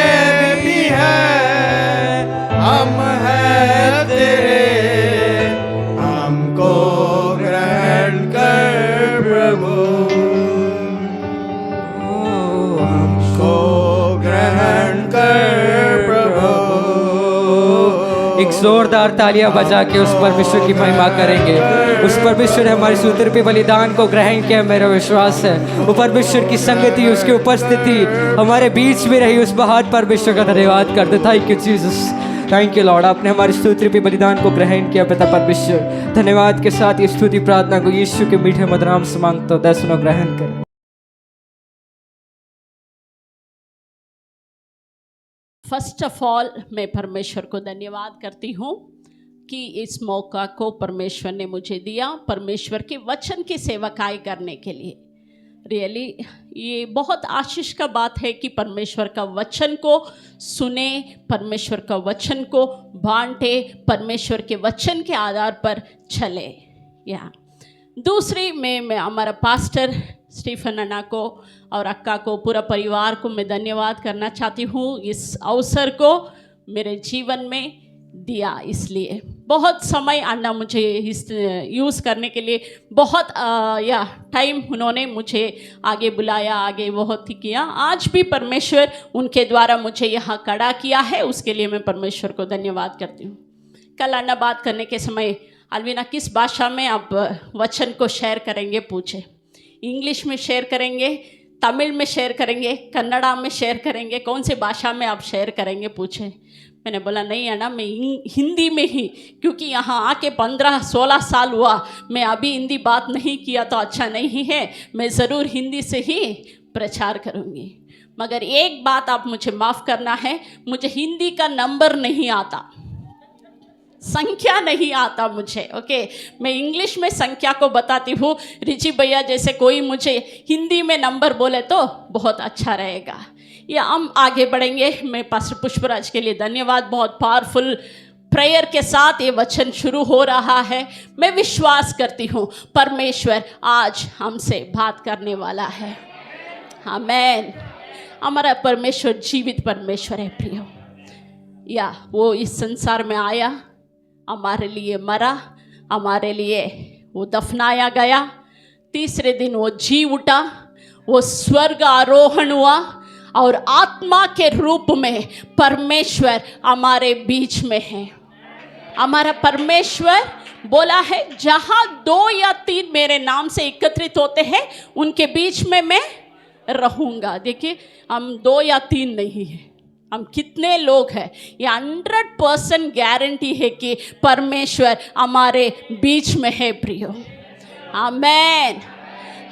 भी है हम हैं तेरे, हमको ग्रहण कर प्रभु। हमको ग्रहण कर प्रभु। एक जोरदार तालियां बजा के उस परमेश्वर की महिमा करेंगे। उस परमेश्वर ने हमारे सूत्र पे बलिदान को ग्रहण किया, मेरा विश्वास है। वो परमेश्वर की संगति, उसकी उपस्थिति हमारे बीच में रही। उस महान परमेश्वर का धन्यवाद करते। Thank you Jesus, thank you Lord. आपने हमारे स्तुति पे बलिदान को ग्रहण किया पिता परमेश्वर। धन्यवाद के साथ ये स्तुति प्रार्थना को यीशु के मीठे मधुर नाम से मांगता हूं। दया सुनो, ग्रहण करें। फर्स्ट ऑफ ऑल मैं परमेश्वर को धन्यवाद करती हूँ कि इस मौका को परमेश्वर ने मुझे दिया, परमेश्वर के वचन की सेवकाई करने के लिए। रियली ये बहुत आशीष का बात है कि परमेश्वर का वचन को सुने, परमेश्वर का वचन को बांटे, परमेश्वर के वचन के आधार पर चले। या दूसरी मैं हमारा पास्टर स्टीफन अन्ना को और अक्का को, पूरा परिवार को मैं धन्यवाद करना चाहती हूँ इस अवसर को मेरे जीवन में दिया। इसलिए बहुत समय अन्ना मुझे इस यूज़ करने के लिए बहुत टाइम उन्होंने मुझे आगे बुलाया, आगे बहुत ही किया। आज भी परमेश्वर उनके द्वारा मुझे यहाँ खड़ा किया है, उसके लिए मैं परमेश्वर को धन्यवाद करती हूँ। कल अन्ना बात करने के समय, अलविना किस भाषा में आप वचन को शेयर करेंगे पूछे। इंग्लिश में शेयर करेंगे, तमिल में शेयर करेंगे, कन्नड़ा में शेयर करेंगे, कौन सी भाषा में आप शेयर करेंगे पूछे। मैंने बोला नहीं है ना, मैं हिंदी में ही, क्योंकि यहाँ आके 15-16 साल हुआ, मैं अभी हिंदी बात नहीं किया तो अच्छा नहीं है, मैं ज़रूर हिंदी से ही प्रचार करूँगी। मगर एक बात आप मुझे माफ़ करना है, मुझे हिंदी का नंबर नहीं आता, संख्या नहीं आता मुझे। ओके, मैं इंग्लिश में संख्या को बताती हूँ। रिची भैया जैसे कोई मुझे हिंदी में नंबर बोले तो बहुत अच्छा रहेगा। या हम आगे बढ़ेंगे। मैं पास्टर पुष्पराज के लिए धन्यवाद, बहुत पावरफुल प्रेयर के साथ ये वचन शुरू हो रहा है। मैं विश्वास करती हूँ परमेश्वर आज हमसे बात करने वाला है। आमेन। हमारा परमेश्वर जीवित परमेश्वर है प्रियो। या वो इस संसार में आया, हमारे लिए मरा, हमारे लिए वो दफनाया गया, तीसरे दिन वो जी उठा, वो स्वर्ग आरोहण हुआ और आत्मा के रूप में परमेश्वर हमारे बीच में है। हमारा परमेश्वर बोला है, जहाँ 2 या 3 मेरे नाम से एकत्रित होते हैं उनके बीच में मैं रहूँगा। देखिए, हम 2 या 3 नहीं हैं, हम कितने लोग हैं। ये 100% गारंटी है कि परमेश्वर हमारे बीच में है प्रियो। आमेन,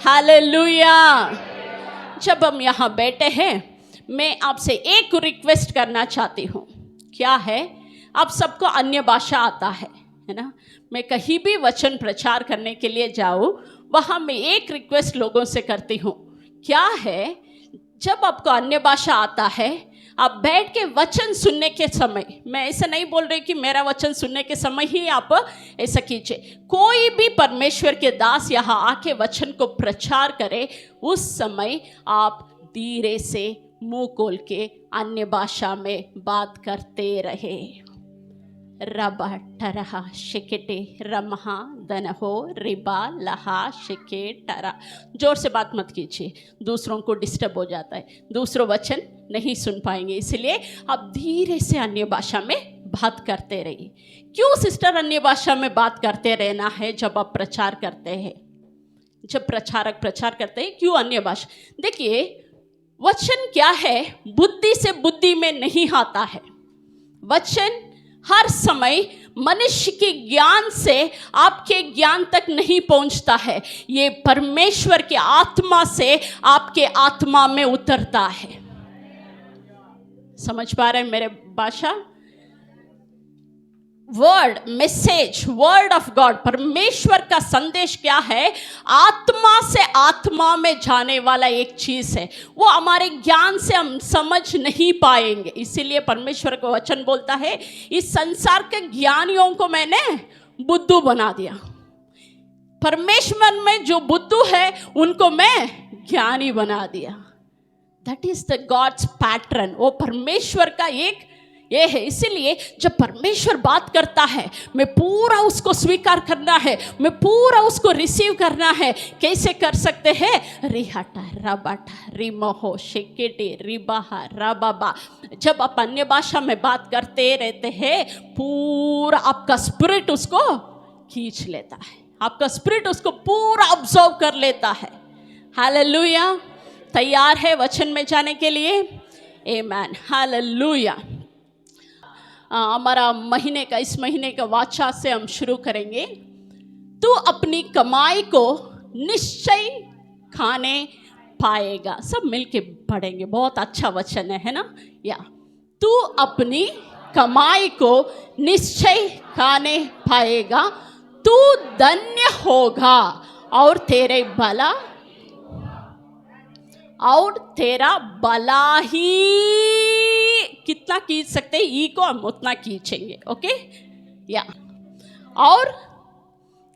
हालेलुया। जब हम यहाँ बैठे हैं, मैं आपसे एक रिक्वेस्ट करना चाहती हूँ। क्या है? आप सबको अन्य भाषा आता है ना? मैं कहीं भी वचन प्रचार करने के लिए जाऊँ, वहाँ मैं एक रिक्वेस्ट लोगों से करती हूँ। क्या है? जब आपको अन्य भाषा आता है, आप बैठ के वचन सुनने के समय, मैं ऐसा नहीं बोल रही कि मेरा वचन सुनने के समय ही आप ऐसा कीजिए। कोई भी परमेश्वर के दास यहाँ आके वचन को प्रचार करे, उस समय आप धीरे से मुंह खोल के अन्य भाषा में बात करते रहे। रबा टरहा शिकेटे रमहा दनहो रिबा लहा शिके टरा। जोर से बात मत कीजिए, दूसरों को डिस्टर्ब हो जाता है, दूसरों वचन नहीं सुन पाएंगे। इसलिए आप धीरे से अन्य भाषा में बात करते रहिए। क्यों सिस्टर अन्य भाषा में बात करते रहना है जब आप प्रचार करते हैं? जब प्रचारक प्रचार करते हैं, क्यों अन्य भाषा? देखिए, वचन क्या है? बुद्धि से बुद्धि में नहीं आता है। वचन हर समय मनुष्य के ज्ञान से आपके ज्ञान तक नहीं पहुंचता है, ये परमेश्वर के आत्मा से आपके आत्मा में उतरता है। समझ पा रहे हैं मेरे भाषा? Word, message, word of God, परमेश्वर का संदेश क्या है? आत्मा से आत्मा में जाने वाला एक चीज है, वो हमारे ज्ञान से हम समझ नहीं पाएंगे। इसीलिए परमेश्वर का वचन बोलता है, इस संसार के ज्ञानियों को मैंने बुद्धू बना दिया। परमेश्वर में जो बुद्धू है उनको मैं ज्ञानी बना दिया। That is the gods pattern. वो परमेश्वर का एक ये है। इसीलिए जब परमेश्वर बात करता है, मैं पूरा उसको स्वीकार करना है, मैं पूरा उसको रिसीव करना है। कैसे कर सकते हैं? रिहाटा रबाटा रिमहो शेकेटे रिबाहा रबाबा। जब आप अन्य भाषा में बात करते रहते हैं, पूरा आपका स्पिरिट उसको खींच लेता है, आपका स्पिरिट उसको पूरा ऑब्जर्व कर लेता है। हालेलुया। तैयार है वचन में जाने के लिए? आमेन, हालेलुया। हमारा महीने का, इस महीने का वाचा से हम शुरू करेंगे। तू अपनी कमाई को निश्चय खाने पाएगा। सब मिलके पढ़ेंगे, बहुत अच्छा वचन है ना? या तू अपनी कमाई को निश्चय खाने पाएगा, तू धन्य होगा और तेरे भला। और तेरा भला ही कितना खींच सकते हैं, ई को हम उतना खींचेंगे, ओके या। और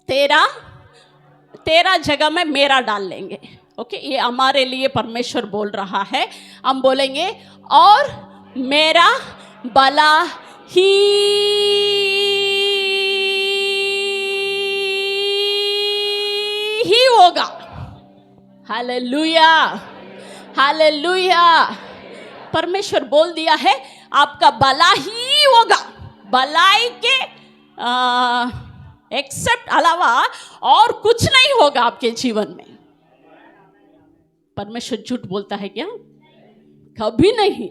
तेरा जगह में मेरा डाल लेंगे, ओके। ये हमारे लिए परमेश्वर बोल रहा है। हम बोलेंगे और मेरा भला ही होगा। Hallelujah, hallelujah. परमेश्वर बोल दिया है आपका भला ही होगा। भलाई के एक्सेप्ट अलावा और कुछ नहीं होगा आपके जीवन में। परमेश्वर झूठ बोलता है क्या? कभी नहीं।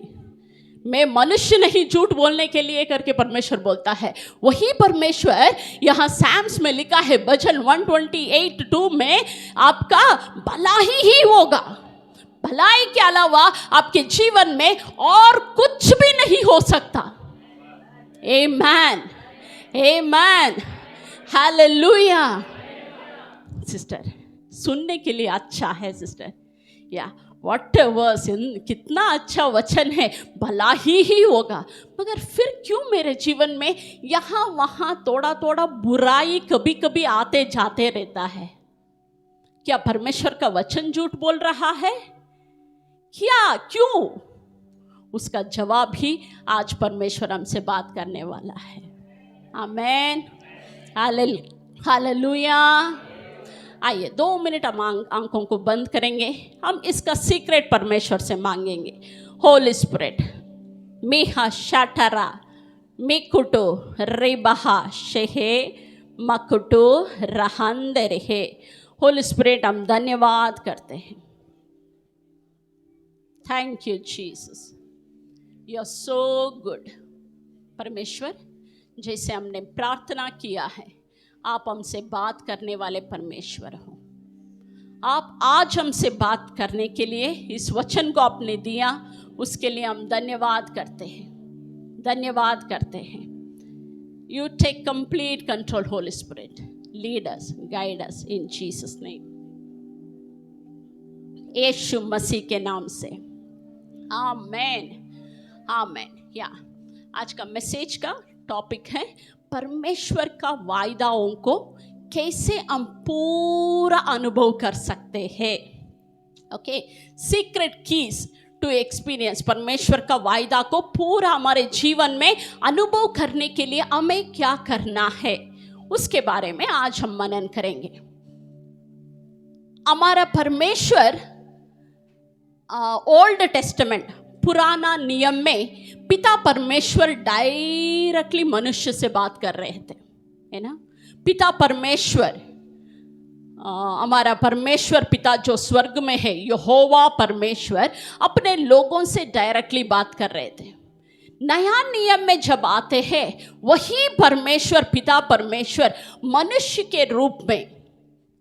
मैं मनुष्य नहीं झूठ बोलने के लिए करके परमेश्वर बोलता है। वही परमेश्वर यहाँ सैम्स में लिखा है, भजन 128:2 में आपका भला ही होगा। भलाई के अलावा आपके जीवन में और कुछ भी नहीं हो सकता। आमेन, आमेन, हालेलुया। सिस्टर सुनने के लिए अच्छा है सिस्टर, या व्हाट वर्स, कितना अच्छा वचन है, भला ही होगा। मगर फिर क्यों मेरे जीवन में यहाँ वहाँ थोड़ा थोड़ा बुराई कभी कभी आते जाते रहता है? क्या परमेश्वर का वचन झूठ बोल रहा है क्या? क्यों? उसका जवाब ही आज परमेश्वर हमसे बात करने वाला है। आमेन, हालेलुया। आइए 2 मिनट हम आंखों को बंद करेंगे। हम इसका सीक्रेट परमेश्वर से मांगेंगे। होली स्पिरिट मिहा शाटरा मिकुटो रेबहा शेहे मकुटो रहंदे रहे। होली स्पिरिट हम धन्यवाद करते हैं। Thank you Jesus, you are so good. परमेश्वर जैसे हमने प्रार्थना किया है, आप हमसे बात करने वाले परमेश्वर हो। आप आज हमसे बात करने के लिए इस वचन को आपने दिया, उसके लिए हम धन्यवाद करते हैं, धन्यवाद करते हैं। You take complete control Holy Spirit, lead us, guide us in Jesus name, यीशु मसीह के नाम से, आमेन, आमेन। या आज का मैसेज का टॉपिक है परमेश्वर का वायदाओं को कैसे हम पूरा अनुभव कर सकते हैं। Okay, secret keys to experience, परमेश्वर का वायदा को पूरा हमारे जीवन में अनुभव करने के लिए हमें क्या करना है, उसके बारे में आज हम मनन करेंगे। हमारा परमेश्वर ओल्ड टेस्टामेंट, पुराना नियम में पिता परमेश्वर डायरेक्टली मनुष्य से बात कर रहे थे, है ना। पिता परमेश्वर, हमारा परमेश्वर पिता जो स्वर्ग में है, यहोवा परमेश्वर अपने लोगों से डायरेक्टली बात कर रहे थे। नया नियम में जब आते हैं, वही परमेश्वर पिता परमेश्वर मनुष्य के रूप में,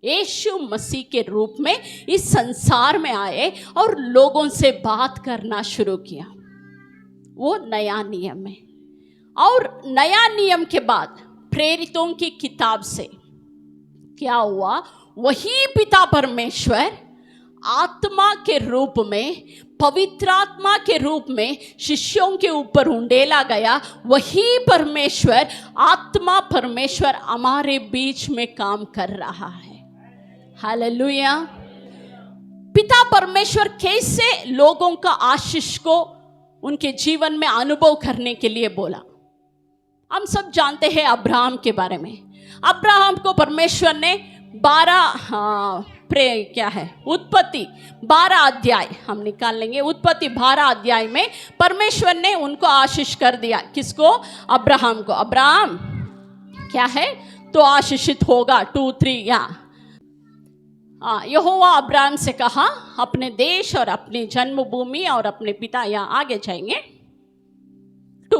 यीशु मसीह के रूप में इस संसार में आए और लोगों से बात करना शुरू किया। वो नया नियम है। और नया नियम के बाद प्रेरितों की किताब से क्या हुआ? वही पिता परमेश्वर आत्मा के रूप में, पवित्र आत्मा के रूप में शिष्यों के ऊपर उंडेला गया। वही परमेश्वर, आत्मा परमेश्वर हमारे बीच में काम कर रहा है। हालेलुया। पिता परमेश्वर कैसे लोगों का आशीष को उनके जीवन में अनुभव करने के लिए बोला? हम सब जानते हैं अब्राहम के बारे में। अब्राहम को परमेश्वर ने 12 उत्पत्ति 12 अध्याय हम निकाल लेंगे। उत्पत्ति 12 अध्याय में परमेश्वर ने उनको आशीष कर दिया। किसको? अब्राहम को। अब्राहम क्या है तो आशीषित होगा। 2-3 या यहोवा अब्राहम से कहा, अपने देश और अपनी जन्मभूमि और अपने पिता, यहाँ आगे जाएंगे 2,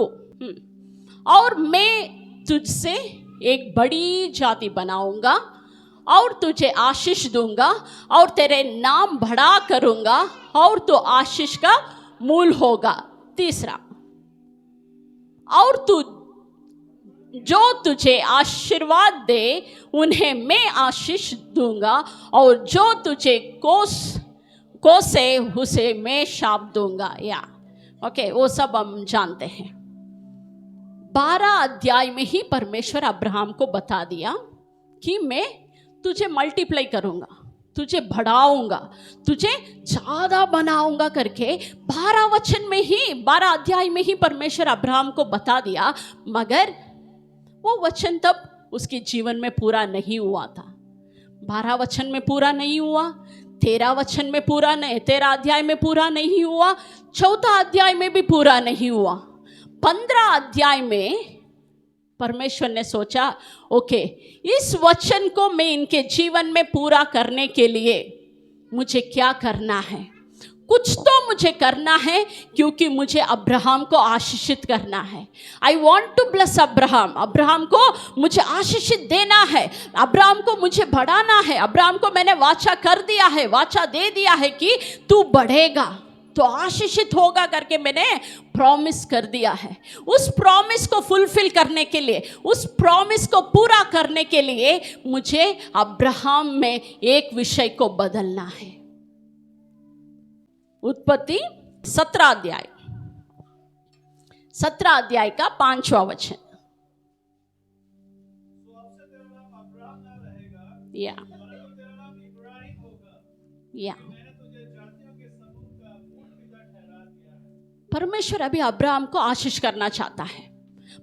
और मैं तुझसे एक बड़ी जाति बनाऊंगा और तुझे आशीष दूंगा और तेरे नाम बड़ा करूंगा और तो आशीष का मूल होगा। 3, और तू जो तुझे आशीर्वाद दे उन्हें मैं आशीष दूंगा और जो तुझे को से उसे मैं शाप दूंगा। या ओके, वो सब हम जानते हैं। 12 अध्याय में ही परमेश्वर अब्राहम को बता दिया कि मैं तुझे मल्टीप्लाई करूंगा, तुझे बढ़ाऊंगा, तुझे ज्यादा बनाऊंगा करके 12 वचन में ही, 12 अध्याय में ही परमेश्वर अब्राहम को बता दिया। मगर वो वचन तब उसके जीवन में पूरा नहीं हुआ था। 12 वचन में पूरा नहीं हुआ, 13 वचन में पूरा नहीं, 13 अध्याय में पूरा नहीं हुआ, 14 अध्याय में भी पूरा नहीं हुआ। 15 अध्याय में परमेश्वर ने सोचा, ओके, इस वचन को मैं इनके जीवन में पूरा करने के लिए मुझे क्या करना है? कुछ तो मुझे करना है, क्योंकि मुझे अब्राहम को आशीषित करना है। I want to bless Abraham. Abraham को मुझे आशीषित देना है, अब्राहम को मुझे बढ़ाना है। अब्राहम को मैंने वाचा कर दिया है, वाचा दे दिया है कि तू बढ़ेगा तो आशीषित होगा करके मैंने प्रॉमिस कर दिया है। उस प्रॉमिस को फुलफिल करने के लिए, उस प्रॉमिस को पूरा करने के लिए मुझे अब्राहम में एक विषय को बदलना है। उत्पत्ति 17 अध्याय, 17 अध्याय का 5वां वचन। या परमेश्वर अभी अब्राहम को आशीष करना चाहता है।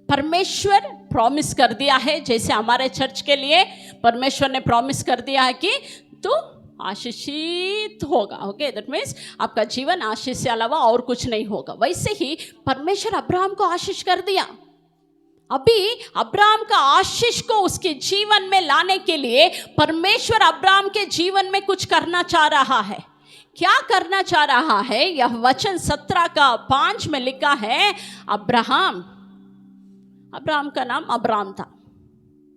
परमेश्वर प्रॉमिस कर दिया है, जैसे हमारे चर्च के लिए परमेश्वर ने प्रॉमिस कर दिया है कि तू आशीषित होगा। ओके, दैट मीन्स आपका जीवन आशीष से अलावा और कुछ नहीं होगा। वैसे ही परमेश्वर अब्राहम को आशीष कर दिया। अभी अब्राहम का आशीष को उसके जीवन में लाने के लिए परमेश्वर अब्राहम के जीवन में कुछ करना चाह रहा है। क्या करना चाह रहा है? यह वचन 17 का 5 में लिखा है, अब्राहम का नाम अब्राम था।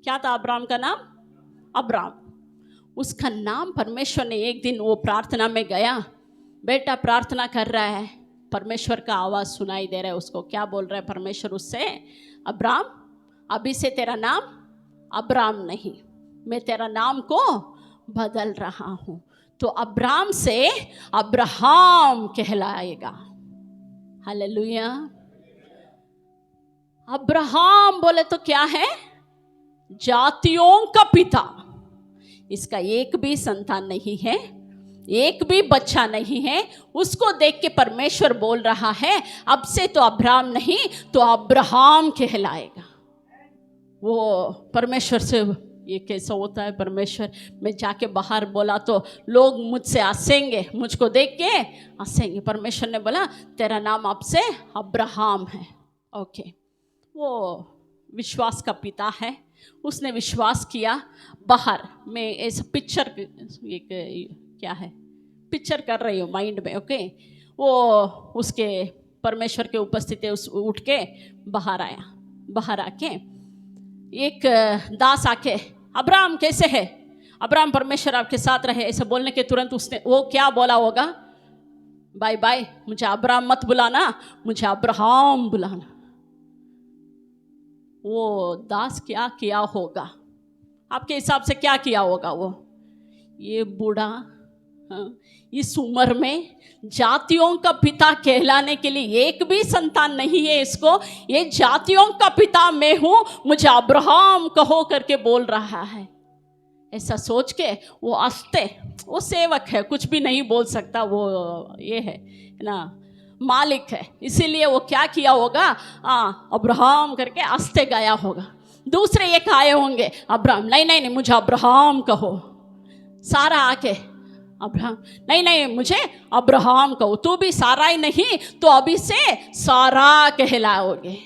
क्या था अब्राम का नाम? अब्राम। उसका नाम परमेश्वर ने एक दिन वो प्रार्थना में गया, बेटा प्रार्थना कर रहा है, परमेश्वर का आवाज़ सुनाई दे रहा है उसको। क्या बोल रहा है परमेश्वर उससे? अब्राम, अभी से तेरा नाम अब्राम नहीं, मैं तेरा नाम को बदल रहा हूँ, तो अब्राम से अब्राहम कहलाएगा। हालेलुया। अब्राहम बोले तो क्या है? जातियों का पिता। इसका एक भी संतान नहीं है, एक भी बच्चा नहीं है। उसको देख के परमेश्वर बोल रहा है, अब से तो अब्राम नहीं तो अब्राहम कहलाएगा। वो परमेश्वर से, ये कैसा होता है परमेश्वर, मैं जाके बाहर बोला तो लोग मुझसे हंसेंगे, मुझको देख के हंसेंगे। परमेश्वर ने बोला तेरा नाम अब से अब्राहम है। ओके, वो विश्वास का पिता है, उसने विश्वास किया। बाहर मैं ऐसा पिक्चर, क्या है, पिक्चर कर रही हूँ माइंड में। ओके, वो उसके परमेश्वर के उपस्थिति उठ के बाहर आया। बाहर आके एक दास आके, अब्राहम कैसे है? अब्राहम परमेश्वर आपके साथ रहे, ऐसे बोलने के तुरंत उसने वो क्या बोला होगा? बाय बाय, मुझे अब्राहम मत बुलाना, मुझे अब्राहम बुलाना। वो दास क्या किया होगा? आपके हिसाब से क्या किया होगा वो? ये बूढ़ा इस उम्र में जातियों का पिता कहलाने के लिए एक भी संतान नहीं है इसको, ये जातियों का पिता मैं हूं, मुझे अब्राहम कहो करके बोल रहा है। ऐसा सोच के वो हंसते, वो सेवक है, कुछ भी नहीं बोल सकता, वो ये है ना, मालिक है, इसीलिए वो क्या किया होगा? अब्राहम करके हंसते गया होगा। दूसरे एक आए होंगे, अब्राहम नहीं नहीं नहीं मुझे अब्राहम कहो। सारा आके अब्राहम नहीं नहीं मुझे अब्राहम कहो, तू भी सारा ही नहीं तो अभी से सारा कहलाओगे।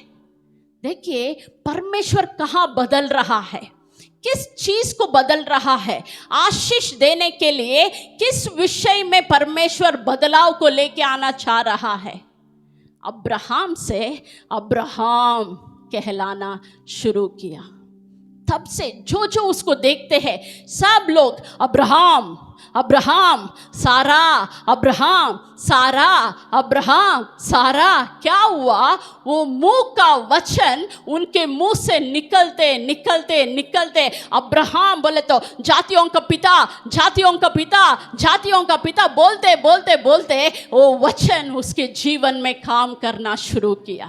देखिए परमेश्वर कहाँ बदल रहा है, किस चीज को बदल रहा है, आशीष देने के लिए किस विषय में परमेश्वर बदलाव को लेके आना चाह रहा है। अब्राहम से अब्राहम कहलाना शुरू किया। तब से जो जो उसको देखते हैं सब लोग अब्राहम अब्राहम सारा, अब्राहम सारा, अब्राहम सारा। क्या हुआ? वो मुंह का वचन उनके मुंह से निकलते निकलते निकलते अब्राहम बोले तो जातियों का पिता, जातियों का पिता, जातियों का पिता बोलते बोलते बोलते वो वचन उसके जीवन में काम करना शुरू किया।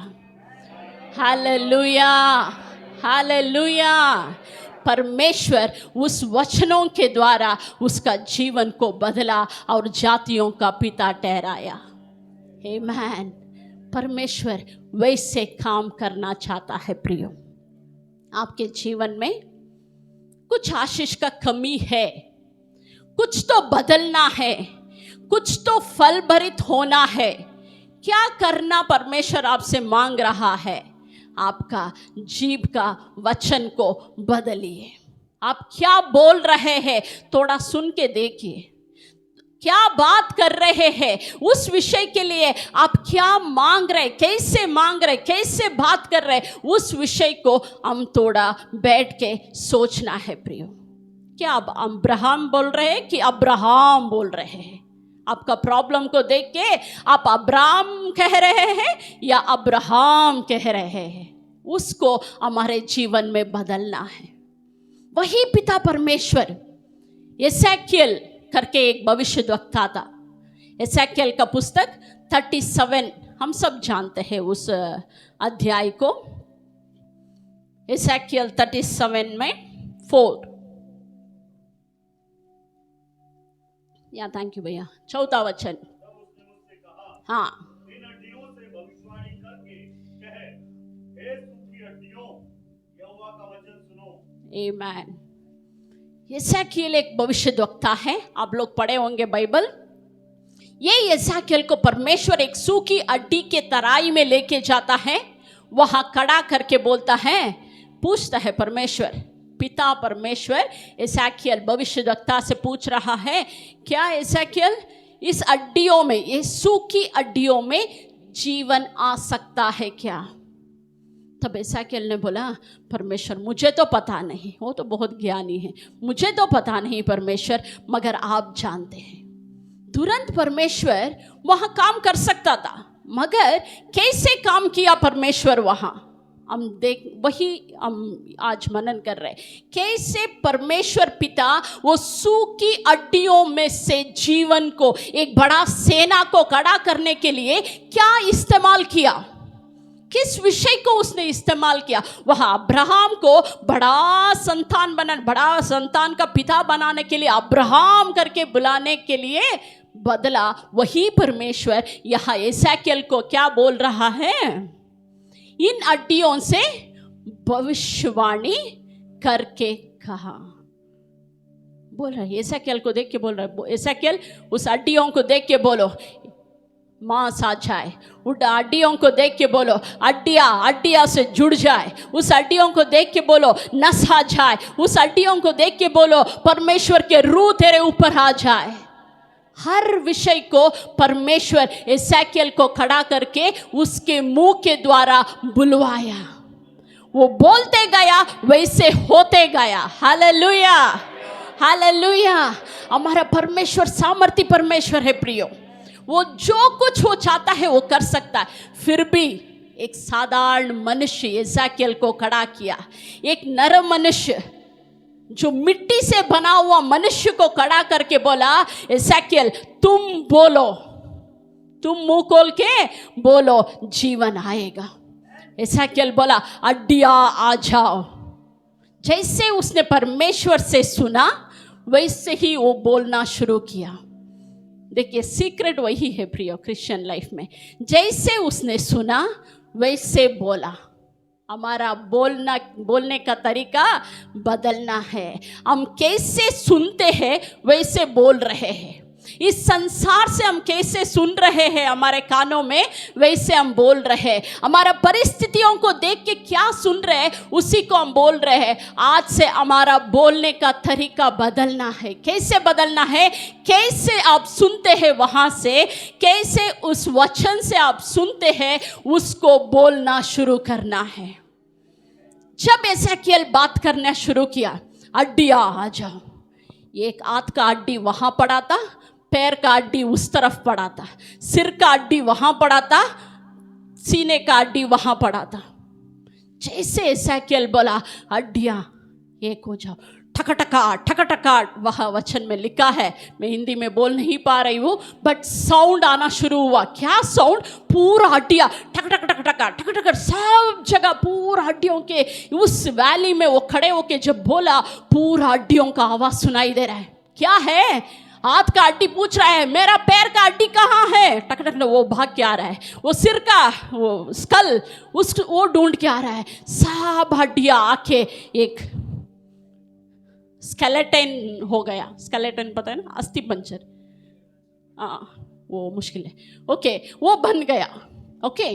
Hallelujah, hallelujah. परमेश्वर उस वचनों के द्वारा उसका जीवन को बदला और जातियों का पिता ठहराया। आमीन। परमेश्वर वैसे काम करना चाहता है। प्रियो, आपके जीवन में कुछ आशीष का कमी है, कुछ तो बदलना है, कुछ तो फल भरित होना है। क्या करना परमेश्वर आपसे मांग रहा है? आपका जीव का वचन को बदलिए। आप क्या बोल रहे हैं थोड़ा सुन के देखिए। क्या बात कर रहे हैं उस विषय के लिए, आप क्या मांग रहे, कैसे मांग रहे, कैसे बात कर रहे, उस विषय को हम थोड़ा बैठ के सोचना है। प्रियो, क्या आप अब्राहम बोल रहे हैं कि अब्राहम बोल रहे हैं? आपका प्रॉब्लम को देख के आप अब्राहम कह रहे हैं या अब्राहम कह रहे हैं? उसको हमारे जीवन में बदलना है। वही पिता परमेश्वर एसेकिएल करके एक भविष्यद्वक्ता था। एसेकिएल का पुस्तक 37 हम सब जानते हैं उस अध्याय को। एसेकिएल 37 में 4 या थैंक यू भैया, 4वां वचन। हाँ, इन हड्डियों से भविष्यवाणी करके कह, हे सूखी हड्डियों, यहोवा का वचन सुनो। आमीन। एसेकिएल एक भविष्यद्वक्ता है, आप लोग पढ़े होंगे बाइबल। ये एसेकिएल को परमेश्वर एक सूखी हड्डी के तराई में लेके जाता है, वहां खड़ा करके बोलता है, पूछता है परमेश्वर, पिता परमेश्वर एसेकिएल भविष्यद्वक्ता से पूछ रहा है, क्या एसेकिएल इस हड्डियों में, ये सूखी हड्डियों में जीवन आ सकता है क्या? तब एसेकिएल ने बोला, परमेश्वर मुझे तो पता नहीं, वो तो बहुत ज्ञानी है, मुझे तो पता नहीं परमेश्वर, मगर आप जानते हैं। तुरंत परमेश्वर वहां काम कर सकता था, मगर कैसे काम किया परमेश्वर वहां हम वही हम आज मनन कर रहे हैं। कैसे परमेश्वर पिता वो सूखी हड्डियों में से जीवन को, एक बड़ा सेना को खड़ा करने के लिए क्या इस्तेमाल किया, किस विषय को उसने इस्तेमाल किया? वहां अब्राहम को बड़ा संतान का पिता बनाने के लिए, अब्राहम करके बुलाने के लिए बदला। वही परमेश्वर यहाँ एसेकिएल को क्या बोल रहा है? इन हड्डियों से भविष्यवाणी करके कहा। बोल रहा है एसेकिएल को देख के बोल रहा है, एसेकिएल उस हड्डियों को देख के बोलो मांस आ जाए। उन हड्डियों को देख के बोलो हड्डियां से जुड़ जाए। उस हड्डियों को देख के बोलो नस आ जाए। उस हड्डियों को देख के बोलो परमेश्वर के रूह तेरे ऊपर आ जाए। हर विषय को परमेश्वर एसेकिएल को खड़ा करके उसके मुंह के द्वारा बुलवाया। वो बोलते गया, वैसे होते गया। Hallelujah, hallelujah. हमारा परमेश्वर सामर्थी परमेश्वर है प्रियो। वो जो कुछ वो चाहता है वो कर सकता है। फिर भी एक साधारण मनुष्य एसेकिएल को खड़ा किया, एक नर मनुष्य जो मिट्टी से बना हुआ मनुष्य को खड़ा करके बोला, एसेकिएल तुम बोलो, तुम मुंह खोल के बोलो, जीवन आएगा। एसेकिएल बोला हड्डियां आ जाओ। जैसे उसने परमेश्वर से सुना वैसे ही वो बोलना शुरू किया। देखिए सीक्रेट वही है प्रियो क्रिश्चियन लाइफ में, जैसे उसने सुना वैसे बोला। हमारा बोलने का तरीका बदलना है। हम कैसे सुनते हैं वैसे बोल रहे हैं। इस संसार से हम कैसे सुन रहे हैं, हमारे कानों में वैसे हम बोल रहे हैं। हमारा परिस्थितियों को देख के क्या सुन रहे हैं उसी को हम बोल रहे हैं। आज से हमारा बोलने का तरीका बदलना है। कैसे बदलना है? कैसे आप सुनते हैं वहां से, कैसे उस वचन से आप सुनते हैं उसको बोलना शुरू करना है। जब एसेकियल बात करना शुरू किया, हड्डियां आ जाओ, एक हाथ का हड्डी वहां पड़ा था, पैर का हड्डी उस तरफ पड़ा था, सिर का हड्डी वहां पड़ा था, सीने का हड्डी वहां पड़ा था। जैसे एसेकियल बोला हड्डियां एक हो जाओ, ठका वह वचन में लिखा है, मैं हिंदी में बोल नहीं पा रही हूँ, बट साउंड आना शुरू हुआ। क्या साउंड? पूरा हड्डियां ठक ठक ठक ठक ठक ठक सब जगह पूरा हड्डियों के उस वैली में वो खड़े होके जब बोला, पूरा हड्डियों का आवाज सुनाई दे रहा है। क्या है? हाथ का हड्डी पूछ रहा है मेरा पैर का हड्डी कहाँ है, टक टक वो भाग के आ रहा है। वो सिर का वो स्कल वो ढूंढ के आ रहा है। सब हड्डियां आके एक स्केलेटन हो गया। स्केलेटन पता है ना, अस्थि पंजर, वो मुश्किल है। ओके, वो बन गया। ओके,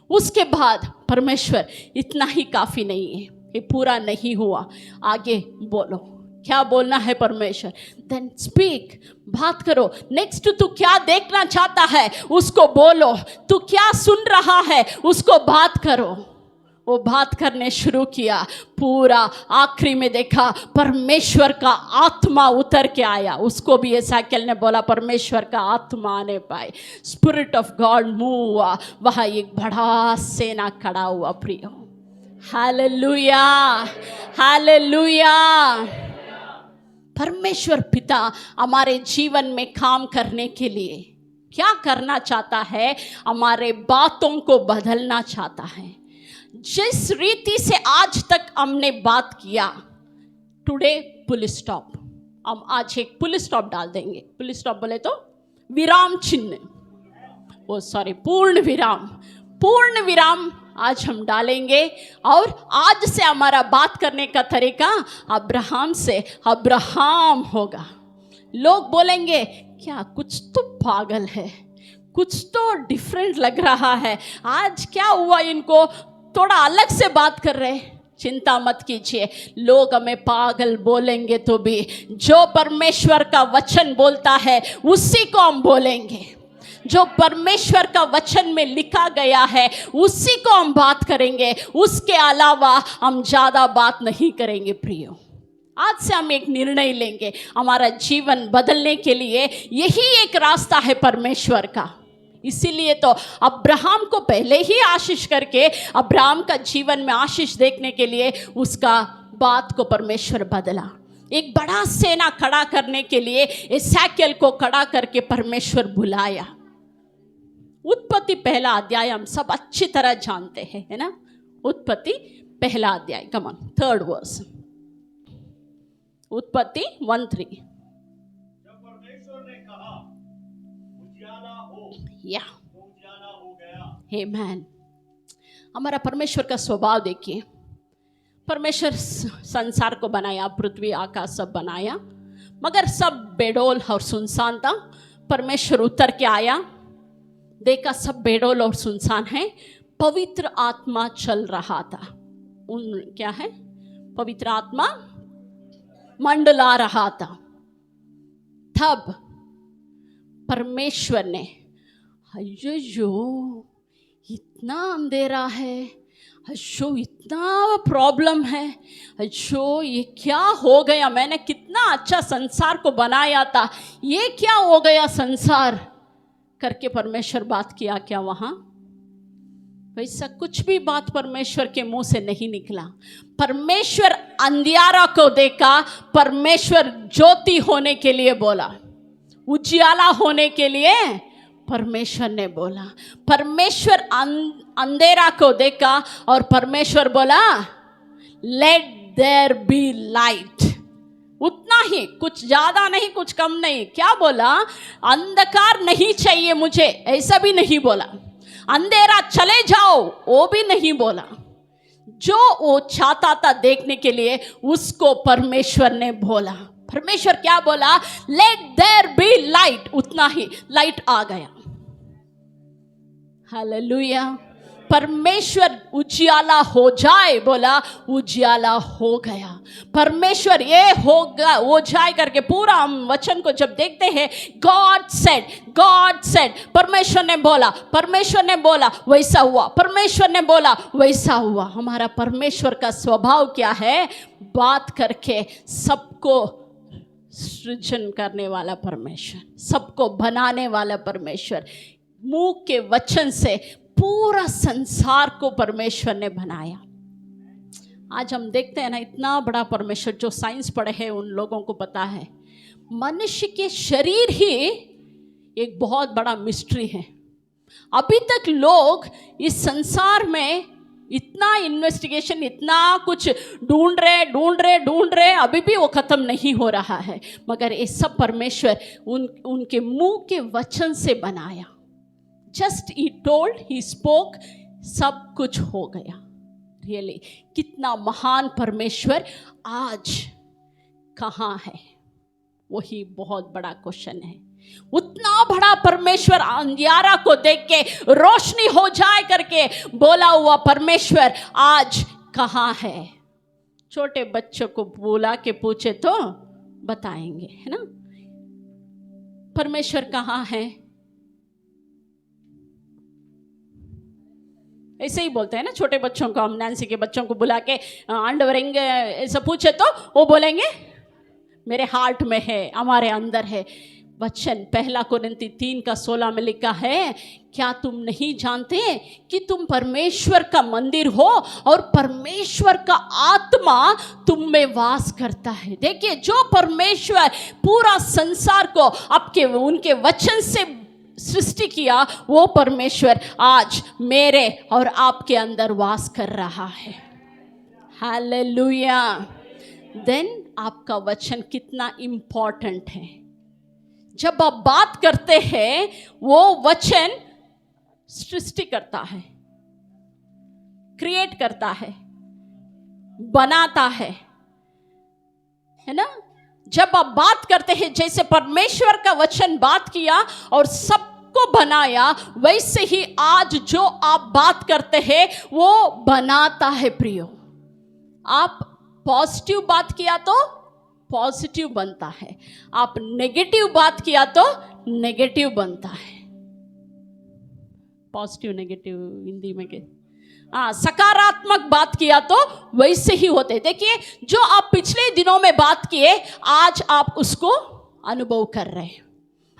उसके बाद परमेश्वर इतना ही काफ़ी नहीं है, ये पूरा नहीं हुआ, आगे बोलो क्या बोलना है परमेश्वर। देन स्पीक, बात करो। नेक्स्ट तू क्या देखना चाहता है उसको बोलो, तू क्या सुन रहा है उसको बात करो। वो बात करने शुरू किया। पूरा आखिरी में देखा परमेश्वर का आत्मा उतर के आया। उसको भी एसेकियल ने बोला परमेश्वर का आत्मा आने पाए, स्पिरिट ऑफ गॉड मूव हुआ। वहाँ एक बड़ा सेना खड़ा हुआ। प्रियो, हालेलुया हालेलुया। परमेश्वर पिता हमारे जीवन में काम करने के लिए क्या करना चाहता है? हमारे बातों को बदलना चाहता है। जिस रीति से आज तक हमने बात किया, टुडे पुल स्टॉप, हम आज एक पुल स्टॉप डाल देंगे। पुल स्टॉप बोले तो विराम चिन्ह, वो सॉरी पूर्ण विराम, पूर्ण विराम आज हम डालेंगे। और आज से हमारा बात करने का तरीका अब्राहम से अब्राहम होगा। लोग बोलेंगे क्या कुछ तो पागल है, कुछ तो डिफरेंट लग रहा है, आज क्या हुआ इनको, थोड़ा अलग से बात कर रहे। चिंता मत कीजिए, लोग हमें पागल बोलेंगे तो भी जो परमेश्वर का वचन बोलता है उसी को हम बोलेंगे। जो परमेश्वर का वचन में लिखा गया है उसी को हम बात करेंगे, उसके अलावा हम ज़्यादा बात नहीं करेंगे। प्रियो, आज से हम एक निर्णय लेंगे, हमारा जीवन बदलने के लिए यही एक रास्ता है परमेश्वर का। इसीलिए तो अब्राहम को पहले ही आशीष करके अब्राहम का जीवन में आशीष देखने के लिए उसका बात को परमेश्वर बदला। एक बड़ा सेना खड़ा करने के लिए एसेकियल को खड़ा करके परमेश्वर बुलाया। उत्पत्ति पहला अध्याय हम सब अच्छी तरह जानते हैं, है ना? उत्पत्ति पहला अध्याय, कम ऑन, 3rd वर्स, उत्पत्ति 1:3। जब परमेश्वर ने कहा उजियाला हो, या तो उजियाला हो गया। आमेन। हमारा परमेश्वर का स्वभाव देखिए। परमेश्वर संसार को बनाया, पृथ्वी आकाश सब बनाया, मगर सब बेडोल और सुनसान था। परमेश्वर उतर के आया, देखा सब बेडोल और सुनसान है। पवित्र आत्मा चल रहा था, उन क्या है, पवित्र आत्मा मंडला रहा था। तब परमेश्वर ने, अयो इतना अंधेरा है, अयो इतना प्रॉब्लम है, अयो ये क्या हो गया, मैंने कितना अच्छा संसार को बनाया था, ये क्या हो गया संसार करके परमेश्वर बात किया क्या वहाँ? वैसा कुछ भी बात परमेश्वर के मुंह से नहीं निकला। परमेश्वर अंधियारा को देखा, परमेश्वर ज्योति होने के लिए बोला, उजियाला होने के लिए परमेश्वर ने बोला। परमेश्वर अंधेरा को देखा और परमेश्वर बोला लेट देयर बी लाइट। उतना ही, कुछ ज्यादा नहीं कुछ कम नहीं। क्या बोला? अंधकार नहीं चाहिए मुझे, ऐसा भी नहीं बोला। अंधेरा चले जाओ, वो भी नहीं बोला। जो वो चाहता था देखने के लिए उसको परमेश्वर ने बोला। परमेश्वर क्या बोला? Let there be light. उतना ही, लाइट आ गया। हालेलुया। परमेश्वर उजियाला हो जाए, बोला उजियाला हो गया। परमेश्वर ये होगा हो जाए करके पूरा हम वचन को जब देखते हैं, गॉड सेड, परमेश्वर ने बोला वैसा हुआ, परमेश्वर ने बोला वैसा हुआ। हमारा परमेश्वर का स्वभाव क्या है? बात करके सबको सृजन करने वाला परमेश्वर, सबको बनाने वाला परमेश्वर। मुंह के वचन से पूरा संसार को परमेश्वर ने बनाया। आज हम देखते हैं ना, इतना बड़ा परमेश्वर, जो साइंस पढ़े हैं उन लोगों को पता है मनुष्य के शरीर ही एक बहुत बड़ा मिस्ट्री है। अभी तक लोग इस संसार में इतना इन्वेस्टिगेशन, इतना कुछ ढूंढ रहे, अभी भी वो खत्म नहीं हो रहा है। मगर ये सब परमेश्वर उनके मुंह के वचन से बनाया। Just he told, he spoke, सब कुछ हो गया। रियली कितना महान परमेश्वर आज कहाँ है? वही बहुत बड़ा क्वेश्चन है। उतना बड़ा परमेश्वर अंधियारा को देख के रोशनी हो जाए करके बोला हुआ परमेश्वर आज कहाँ है? छोटे बच्चों को बुला के पूछे तो बताएंगे, है ना? परमेश्वर कहाँ है? ऐसे ही बोलते हैं ना छोटे बच्चों को। हम नैन्सी के बच्चों को बुला के अंडवरिंग ऐसा पूछे तो वो बोलेंगे मेरे हार्ट में है, हमारे अंदर है। वचन 1 कोरिन्थी 3:16 में लिखा है, क्या तुम नहीं जानते कि तुम परमेश्वर का मंदिर हो और परमेश्वर का आत्मा तुम में वास करता है। देखिए, जो परमेश्वर पूरा संसार को आपके उनके वचन से सृष्टि किया, वो परमेश्वर आज मेरे और आपके अंदर वास कर रहा है। हालेलुया। देन आपका वचन कितना इंपॉर्टेंट है। जब आप बात करते हैं, वो वचन सृष्टि करता है, क्रिएट करता है, बनाता है ना? जब आप बात करते हैं, जैसे परमेश्वर का वचन बात किया और सबको बनाया, वैसे ही आज जो आप बात करते हैं वो बनाता है। प्रियो, आप पॉजिटिव बात किया तो पॉजिटिव बनता है, आप नेगेटिव बात किया तो नेगेटिव बनता है। पॉजिटिव नेगेटिव हिंदी में के सकारात्मक बात किया तो वैसे ही होते। देखिए, जो आप पिछले दिनों में बात किए, आज आप उसको अनुभव कर रहे हैं।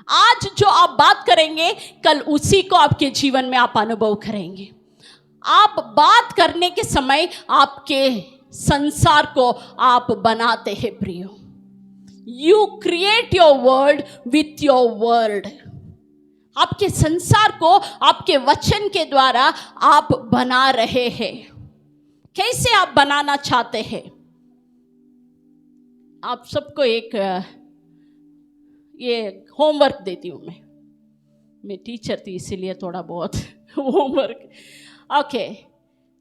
आज जो आप बात करेंगे, कल उसी को आपके जीवन में आप अनुभव करेंगे। आप बात करने के समय आपके संसार को आप बनाते हैं। प्रियो, you create your world with your word. आपके संसार को आपके वचन के द्वारा आप बना रहे हैं। कैसे आप बनाना चाहते हैं? आप सबको एक ये होमवर्क देती हूँ। मैं टीचर थी, इसीलिए थोड़ा बहुत होमवर्क। ओके,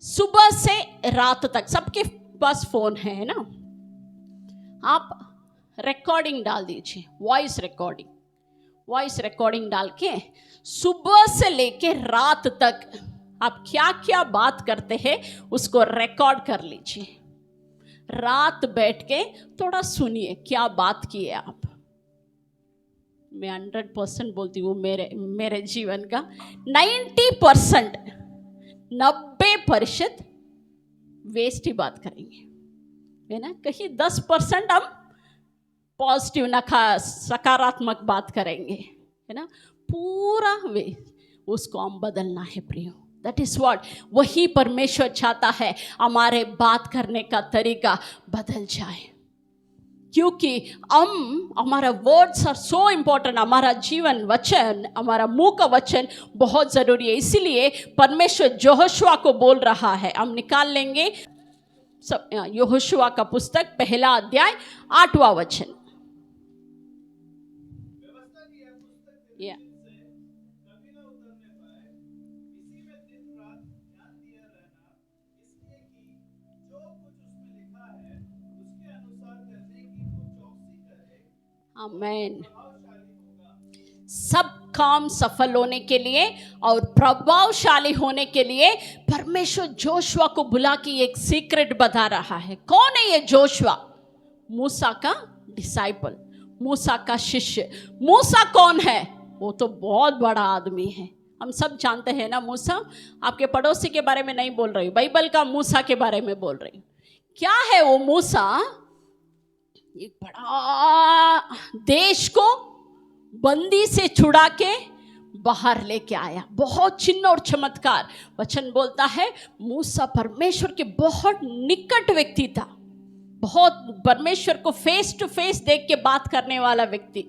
सुबह से रात तक सबके पास फोन है ना? आप रिकॉर्डिंग डाल दीजिए, वॉइस रिकॉर्डिंग डाल के सुबह से लेके रात तक आप क्या क्या बात करते हैं उसको रिकॉर्ड कर लीजिए। रात बैठ के थोड़ा सुनिए क्या बात किए आप। मैं 100% बोलती हूँ, मेरे जीवन का 90% 90% वेस्ट ही बात करेंगे, है ना? कहीं 10% हम पॉजिटिव सकारात्मक बात करेंगे, है ना? पूरा वे उसको हम बदलना है। प्रियो, दैट इज व्हाट, वही परमेश्वर चाहता है, हमारे बात करने का तरीका बदल जाए। क्योंकि हमारा वर्ड्स आर सो इम्पोर्टेंट। हमारा जीवन वचन, हमारा मुंह का वचन बहुत ज़रूरी है। इसीलिए परमेश्वर यहोशुआ को बोल रहा है, हम निकाल लेंगे सब यहोशुआ का पुस्तक 1 अध्याय 8वां वचन। या आमीन। सब काम सफल होने के लिए और प्रभावशाली होने के लिए परमेश्वर जोशुआ को बुला के एक सीक्रेट बता रहा है। कौन है ये जोशुआ? मूसा का डिसाइपल, मूसा का शिष्य। मूसा कौन है? वो तो बहुत बड़ा आदमी है, हम सब जानते हैं ना मूसा। आपके पड़ोसी के बारे में नहीं बोल रही, बाइबल का मूसा के बारे में बोल रही। क्या है वो मूसा? एक बड़ा देश को बंदी से छुड़ा के बाहर लेके आया, बहुत चिन्ह और चमत्कार। वचन बोलता है मूसा परमेश्वर के बहुत निकट व्यक्ति था, बहुत परमेश्वर को फेस टू फेस देख के बात करने वाला व्यक्ति।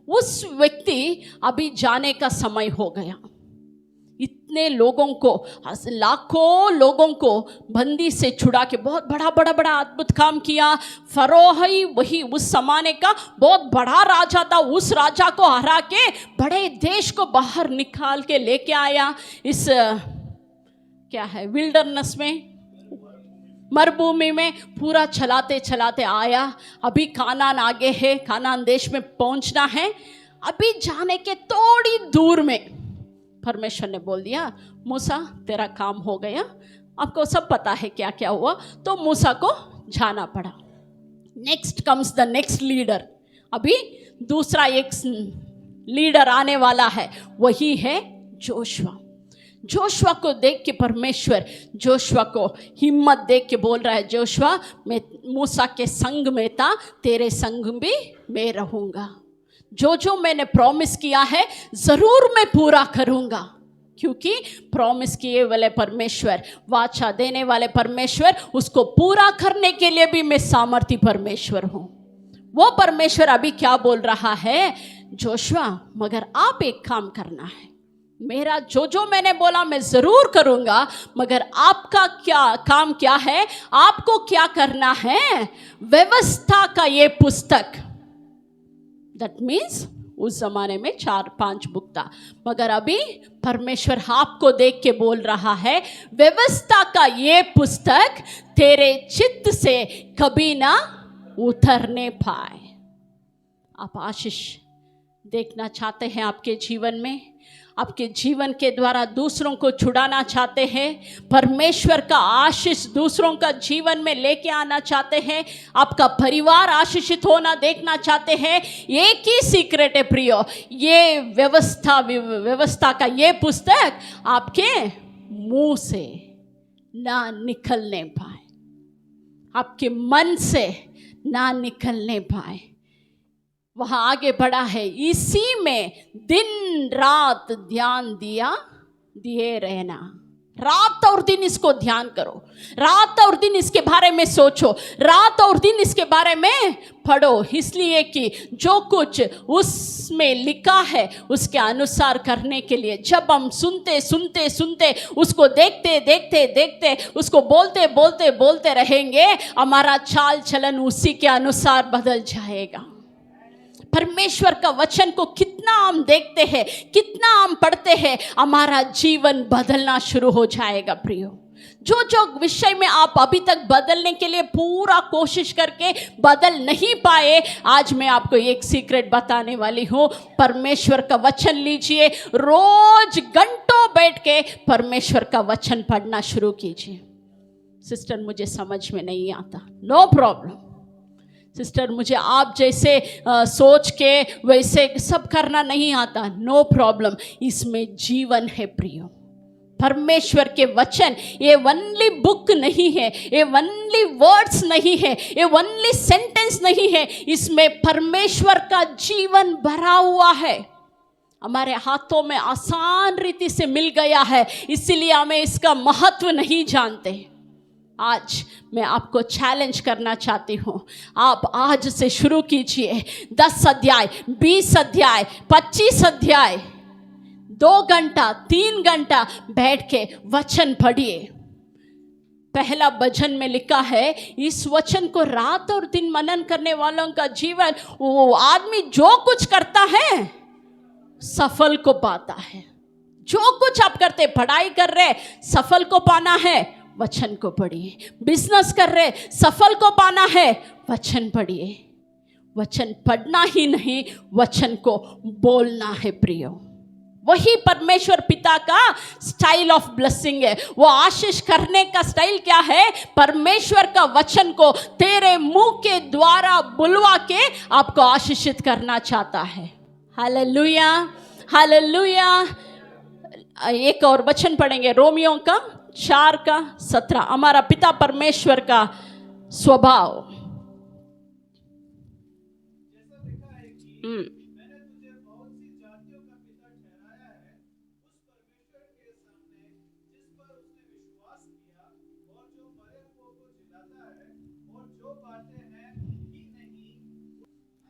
उस व्यक्ति अभी जाने का समय हो गया। इतने लोगों को, लाखों लोगों को बंदी से छुड़ा के बहुत बड़ा अद्भुत काम किया। फरोह ही वही उस जमाने का बहुत बड़ा राजा था, उस राजा को हरा के बड़े देश को बाहर निकाल के लेके आया। इस क्या है विल्डरनेस में, मरुभूमि में पूरा चलाते चलाते आया। अभी कानान आगे है, कानान देश में पहुंचना है। अभी जाने के थोड़ी दूर में परमेश्वर ने बोल दिया मूसा तेरा काम हो गया। आपको सब पता है क्या क्या हुआ, तो मूसा को जाना पड़ा। Next comes the next leader. अभी दूसरा एक लीडर आने वाला है, वही है जोशुआ। जोशुआ को देख के परमेश्वर जोशुआ को हिम्मत देख के बोल रहा है, जोशुआ मैं मूसा के संग में था, तेरे संग भी मैं रहूँगा। जो मैंने प्रॉमिस किया है ज़रूर मैं पूरा करूँगा, क्योंकि प्रॉमिस किए वाले परमेश्वर, वाचा देने वाले परमेश्वर, उसको पूरा करने के लिए भी मैं सामर्थी परमेश्वर हूँ। वो परमेश्वर अभी क्या बोल रहा है, जोशुआ मगर आप एक काम करना है, मेरा जो मैंने बोला मैं ज़रूर करूँगा, मगर आपका क्या काम क्या है, आपको क्या करना है, व्यवस्था का ये पुस्तक, दैट मीन्स उस जमाने में 4-5 बुक था, मगर अभी परमेश्वर आपको देख के बोल रहा है व्यवस्था का ये पुस्तक तेरे चित्त से कभी ना उतरने पाए। आप आशीष देखना चाहते हैं आपके जीवन में, आपके जीवन के द्वारा दूसरों को छुड़ाना चाहते हैं, परमेश्वर का आशीष दूसरों का जीवन में लेके आना चाहते हैं, आपका परिवार आशीषित होना देखना चाहते हैं, एक ही सीक्रेट है प्रियो, ये व्यवस्था का ये पुस्तक आपके मुंह से ना निकलने पाए, आपके मन से ना निकलने पाए। वहाँ आगे बढ़ा है, इसी में दिन रात ध्यान दिए रहना। रात और दिन इसको ध्यान करो, रात और दिन इसके बारे में सोचो, रात और दिन इसके बारे में पढ़ो, इसलिए कि जो कुछ उसमें लिखा है उसके अनुसार करने के लिए जब हम सुनते उसको देखते उसको बोलते रहेंगे, हमारा चाल चलन उसी के अनुसार बदल जाएगा। परमेश्वर का वचन को कितना हम देखते हैं, कितना हम पढ़ते हैं, हमारा जीवन बदलना शुरू हो जाएगा प्रियो। जो विषय में आप अभी तक बदलने के लिए पूरा कोशिश करके बदल नहीं पाए, आज मैं आपको एक सीक्रेट बताने वाली हूँ। परमेश्वर का वचन लीजिए, रोज घंटों बैठ के परमेश्वर का वचन पढ़ना शुरू कीजिए। सिस्टर मुझे समझ में नहीं आता, नो प्रॉब्लम सिस्टर, मुझे आप जैसे सोच के वैसे सब करना नहीं आता, नो प्रॉब्लम। इसमें जीवन है प्रियो। परमेश्वर के वचन ये ओनली बुक नहीं है, ये ओनली वर्ड्स नहीं है, ये ओनली सेंटेंस नहीं है, इसमें परमेश्वर का जीवन भरा हुआ है। हमारे हाथों में आसान रीति से मिल गया है, इसीलिए हमें इसका महत्व नहीं जानते। आज मैं आपको चैलेंज करना चाहती हूँ, आप आज से शुरू कीजिए 10 अध्याय, 20 अध्याय, 25 अध्याय, 2 घंटा 3 घंटा बैठ के वचन पढ़िए। पहला भजन में लिखा है, इस वचन को रात और दिन मनन करने वालों का जीवन, वो आदमी जो कुछ करता है सफल को पाता है। जो कुछ आप करते, पढ़ाई कर रहे सफल को पाना है, वचन को पढ़िए। बिजनेस कर रहे सफल को पाना है, वचन पढ़िए। वचन पढ़ना ही नहीं, वचन को बोलना है प्रियो। वही परमेश्वर पिता का स्टाइल ऑफ ब्लेसिंग है। वो आशीष करने का स्टाइल क्या है? परमेश्वर का वचन को तेरे मुंह के द्वारा बुलवा के आपको आशीषित करना चाहता है। Hallelujah, hallelujah. एक और वचन पढ़ेंगे, रोमियो का 4:17। हमारा पिता परमेश्वर का स्वभाव।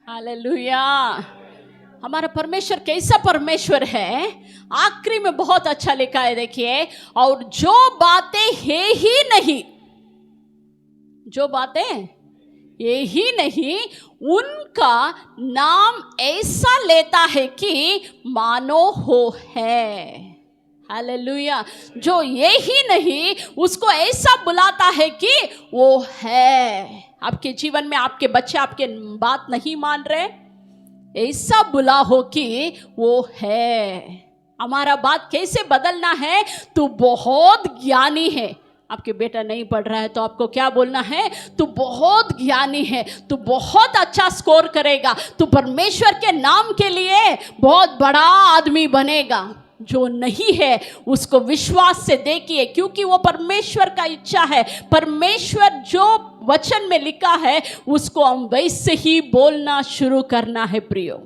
हालेलुया। हमारा परमेश्वर कैसा परमेश्वर है? आखिरी में बहुत अच्छा लिखा है, देखिए, और जो बातें है ही नहीं, जो बातें ये ही नहीं, उनका नाम ऐसा लेता है कि मानो हो है। हालेलुया। जो ये ही नहीं, उसको ऐसा बुलाता है कि वो है। आपके जीवन में आपके बच्चे आपके बात नहीं मान रहे, ऐसा बुला हो कि वो है। हमारा बात कैसे बदलना है? तू बहुत ज्ञानी है। आपके बेटा नहीं पढ़ रहा है तो आपको क्या बोलना है? तू बहुत ज्ञानी है, तू बहुत अच्छा स्कोर करेगा, तू परमेश्वर के नाम के लिए बहुत बड़ा आदमी बनेगा। जो नहीं है उसको विश्वास से देखिए, क्योंकि वो परमेश्वर का इच्छा है। परमेश्वर जो वचन में लिखा है उसको हम वैसे ही बोलना शुरू करना है प्रियो।